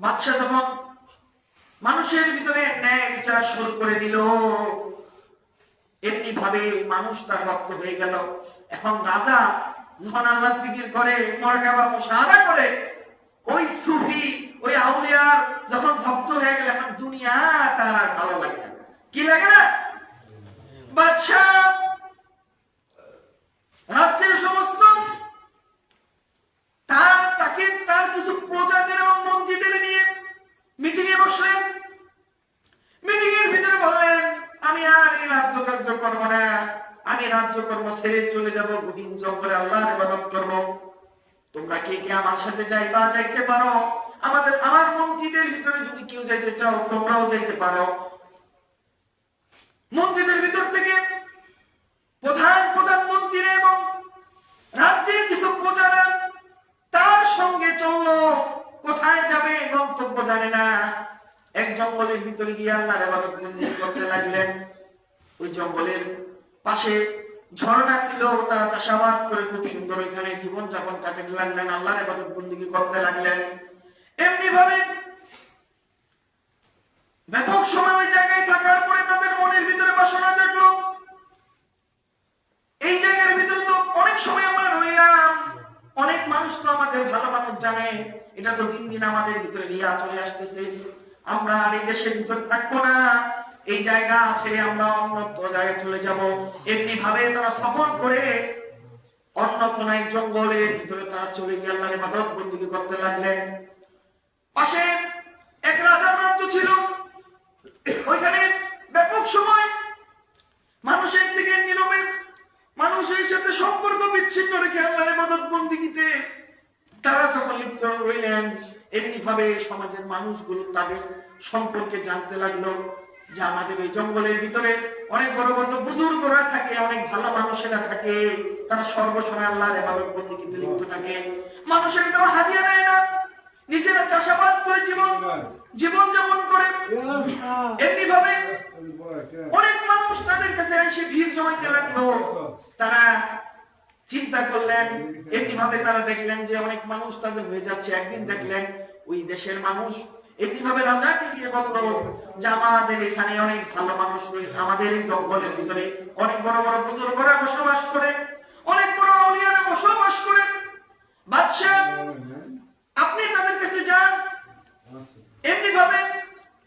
বাদশা যখন মানুষের ভিতরে ন্যায় বিচার শুরু করে দিল, এমনি ভাবে মানুষ তার ভক্ত হয়ে গেল। এখন রাজা যখন আল্লাহ জিকির করে, মুরাকাবা মুশাহাদা করে, ওই সুফি, ওই আউলিয়ার যখন ভক্ত হয়ে গেল, এখন দুনিয়া তার আর ভালো লাগে না। কি লাগে না? বাদশা রাজ্যের সমস্ত তাকে তার কিছু প্রজাদের এবং মন্ত্রীদের নিয়ে মিটিং এ বসলেন। মিটিং এর ভিতরে বললেন, আমি আর এই রাজ্য কার্য করবো না, আমি রাজ্য কর্ম ছেড়ে চলে যাব, গহীন জঙ্গলে আল্লাহর ইবাদত করব। তোমরা কে কে আমার সাথে যাইতে পারো? আমার মন্ত্রীদের ভিতরে যদি কেউ যাইতে চাও তোমরাও যাইতে পারো। মন্ত্রীদের ভিতর থেকে প্রধানমন্ত্রী এবং রাজ্যের কিছু প্রজারা তার সঙ্গে চললো। কোথায় যাবে গন্তব্য জানে না। এক জঙ্গলের ভিতরে গিয়ে আল্লাহর ইবাদত করতে লাগলেন। ওই জঙ্গলের পাশে ঝর্ণা ছিল, তারা চাষাবাদ করে খুব সুন্দর ওইখানে জীবন যাপন কাটাতে লাগলেন, আল্লাহর ইবাদত বন্দেগী করতে লাগলেন। এমনি ভাবে ব্যাপক সময় ওই জায়গায় থাকার পরে তাদের মনের ভিতরে বাসনা জাগলো, এই জায়গার ভিতরে তো অনেক সময় আমরা রইলাম, অনেক মানুষ তো আমাদের ভালো মানুষ জানে, এটা তো দিন দিন আমাদের ভিতরে রিয়া চলে আসতেছে, আমরা আর এই দেশের ভিতরে থাকবো না, এই জায়গা ছেড়ে আমরা অন্যত্র জায়গায় চলে যাব। এমনি ভাবে তারা সফর করে অন্য কোন এক জঙ্গলের ভিতরে তারা চলে গিয়ে আল্লাহর ইবাদত বন্দেগী করতে লাগলেন। পাশে এক রাজার রাজ্য ছিল, ওইখানে ব্যাপক সময় মানুষের থেকে নীরবে মানুষের সাথে সম্পর্ক বিচ্ছিন্ন রেখে আল্লাহর ইবাদত বন্দেগীতে তারা যখন লিপ্ত রইলেন, এমনি ভাবে সমাজের মানুষগুলো তাদের সম্পর্কে জানতে লাগলো যে আমাদের এই জঙ্গলের ভিতরে অনেক বড় বড় বুজুর্গরা থাকে, অনেক ভালো মানুষেরা থাকে, তারা সর্বসময় আল্লাহর ইবাদত বন্দেগীতে লিপ্ত থাকে। মানুষের কাছে হাদিয়া নেয় না, নিজেরা চাষাবাদ করে জীবন যাপন করে। এমনি ভাবে অনেক মানুষ তাদের কাছে এসে ভিড় জমাইতে লাগলো। তারা চিন্তা করলেন, এমনি ভাবে তারা দেখলেন যে অনেক মানুষ তাদের হয়ে যাচ্ছে। একদিন দেখলেন ওই দেশের মানুষ এমনি ভাবে রাজাকে গিয়ে বললো যে আমাদের এখানে অনেক ভালো মানুষ রয়েছে, আমাদের এই জঙ্গলের ভিতরে অনেক বড় বড় বুজুর্গরা বসবাস করে, অনেক বড় আউলিয়ারা বসবাস করে, বাদশা আপনি তাদের কাছে যান। এমনি ভাবে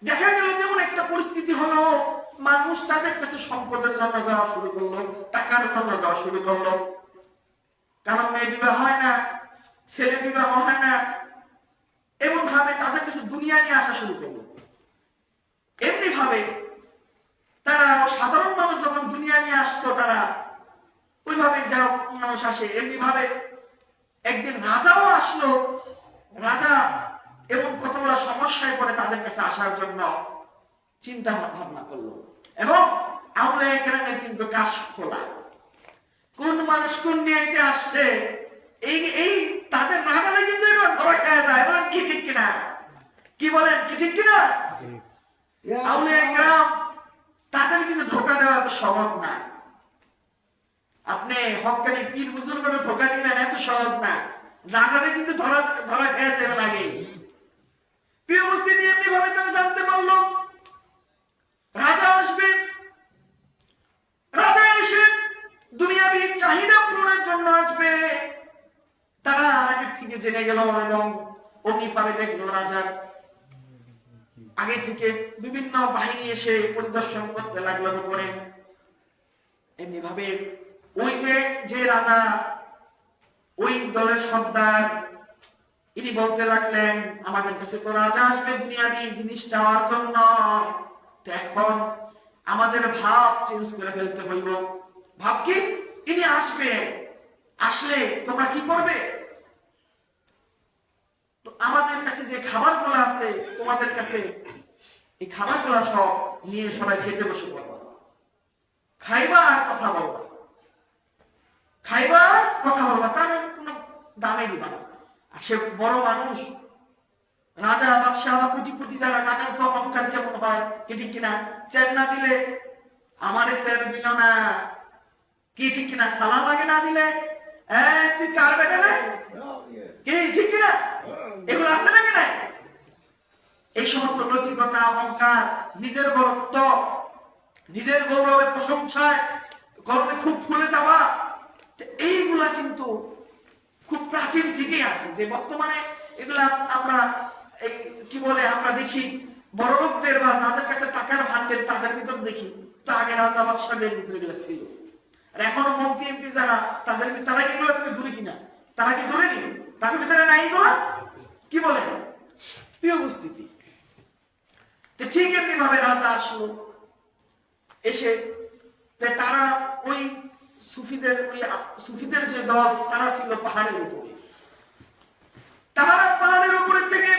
দেখা গেল যেমন একটা পরিস্থিতি হলো, মানুষ তাদের কাছে সম্পদের জন্য যাওয়া শুরু করলো, টাকার জন্য যাওয়া শুরু করলো। কারণ মেয়ে বিবাহ হয় না, ছেলে বিবাহ হয় না, এমন ভাবে তাদের কাছে দুনিয়া নিয়ে আসা শুরু করলো। এমনি ভাবে তারা সাধারণ মানুষ যখন দুনিয়া নিয়ে আসতো, তারা ওইভাবে যারা মানুষ আসে, এমনি ভাবে একদিন রাজাও আসলো। রাজা এবং কতগুলো সমস্যায় পড়ে তাদের কাছে আসার জন্য চিন্তা ভাবনা করলো, এবং আউলিয়া কেরামের কিন্তু কাশ খোলা, কোন মানুষ কোন নিয়ে আসছে এই তাদের নাগালে কিন্তু এটা ধরা খাওয়া যায়। এবং কি ঠিক কিনা, কি বলেন, কি ঠিক কিনা? আউলিয়া কেরাম তাদের কিন্তু ধোকা দেওয়া তো সহজ না। আপনি হক্কানি পীর বুজুর্গকে ধোকা দিবেন এত সহজ না, নাগালে কিন্তু ধরা খেয়েছে লাগে। প্রিয় উপস্থিতি, এমনি ভাবে তারা জানতে পারলো রাজা আসবে, রাজা এসে দুনিয়াবি চাহিদা পূরণের জন্য আসবে। তারা আগে থেকে জেনে গেল এবং অগ্নি পাবে দেখলো রাজার আগে থেকে বিভিন্ন বাহিনী এসে পরিদর্শন করতে লাগলো উপরে। এমনি ভাবে ওই যে রাজা, ওই দলের সর্দার, ইনি বলতে লাগলেন আমাদের কাছে তো রাজা আসবে দুনিয়াবি জিনিস চাওয়ার জন্য, এখন আমাদের ভাব চেঞ্জ করে ফেলতে হইব। ভাব কি? ইনি আসবে, আসলে তোমরা কি করবে? তো আমাদের কাছে যে খাবারগুলো আছে তোমাদের কাছে, এই খাবারগুলো সব নিয়ে সবাই খেতে বসে পড়বা, খাইবা আর কথা বলবা, খাইবা কথা বলবা, তার কোনো দামে দিবা না। আর সে বড় মানুষ, রাজা বাদশাহ বা কোটিপতি যারা, জানেন তো অহংকার কেমন হয়, কি ঠিক কিনা? চেন না দিলে আমারে চেন দিল না, কি ঠিক কিনা? সালাম আগে না দিলে তুই কার বেটা রে, কি ঠিক কিনা? এগুলো আছে নাকি নাই? এই সমস্ত নৈতিকতা, অহংকার, নিজের বরত্ব, নিজের গৌরবের প্রশংসায় গর্বে খুব ফুলে যাওয়া, এইগুলা কিন্তু খুব প্রাচীন থেকেই আছে। যে বর্তমানে এগুলা আমরা এই কি বলে আমরা দেখি বড় লোকদের বা যাদের কাছে টাকার ভান্ডেল তাদের ভিতর দেখি, তো আগে রাজা বাদশাদের ভিতরে এগুলো ছিল। আর এখনো মন্ত্রী এমপি যারা, তারা কি এগুলো থেকে দূরে কিনা? তারা কি দূরে নি? তাদের ভিতরে নাই এগুলো? কি বলেন প্রিয় উপস্থিতি? ঠিক এমনি ভাবে রাজা আসলো, এসে তারা ওই সুফিদের যে দল, তারা ছিল পাহাড়ের উপরে। তারা পাহাড়ের উপরে থেকে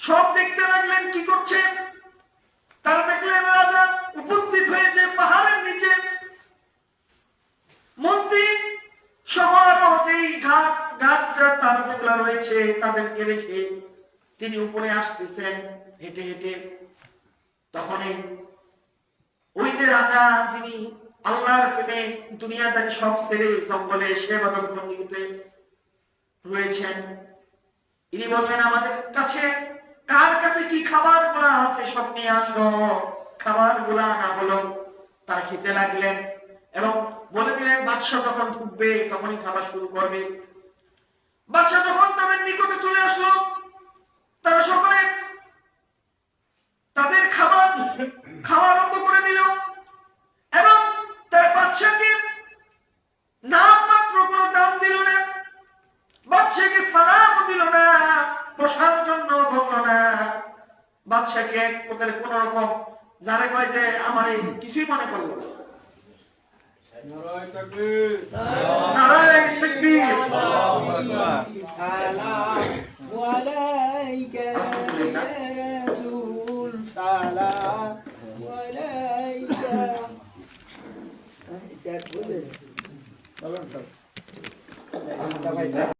সব দেখতে লাগলেন কি করছে। তারা দেখলেন রাজা উপস্থিত হয়েছে পাহাড়ের নিচে, মন্ত্রী শহর যেই ঘাট তার যেগুলো রয়েছে তাদেরকে রেখে তিনি উপরে আসতেছেন হেঁটে হেঁটে। তখনই ওই যে রাজা, যিনি আল্লাহর প্রেমে দুনিয়াদারি সব ছেড়ে জঙ্গলে সেবাদত বন্দিতে রয়েছেন, ইনি বললেন আমাদের কাছে কার কাছে কি খাবার গুলা আছে সব নিয়ে আসো। খাবার গুলা না হলো তারা খেতে লাগলেন এবং বলে দিলেন বাদশাহ যখন ঢুকবে তখনই খাবার শুরু করবে। বাদশাহ যখন তাদের নিকটে চলে আসলো, তারা সকলে তাদের খাওয়া আরম্ভ করে দিল এবং তারা বাদশাকে নাম মাত্র কোনো দাম দিল না, বাদশাকে সালাম দিল না, বসার জন্য বলল না। বাদশাকে এক প্রকারে কোন রকম যারা কয় যে আমার কিছুই মনে করলো না।
নারায়ে তাকবীর,
নারায়ে তাকবীর,
সালামু আলাইকা ইয়া রাসূল, সালামু আলাইকা। এটা বলে বলুন তো।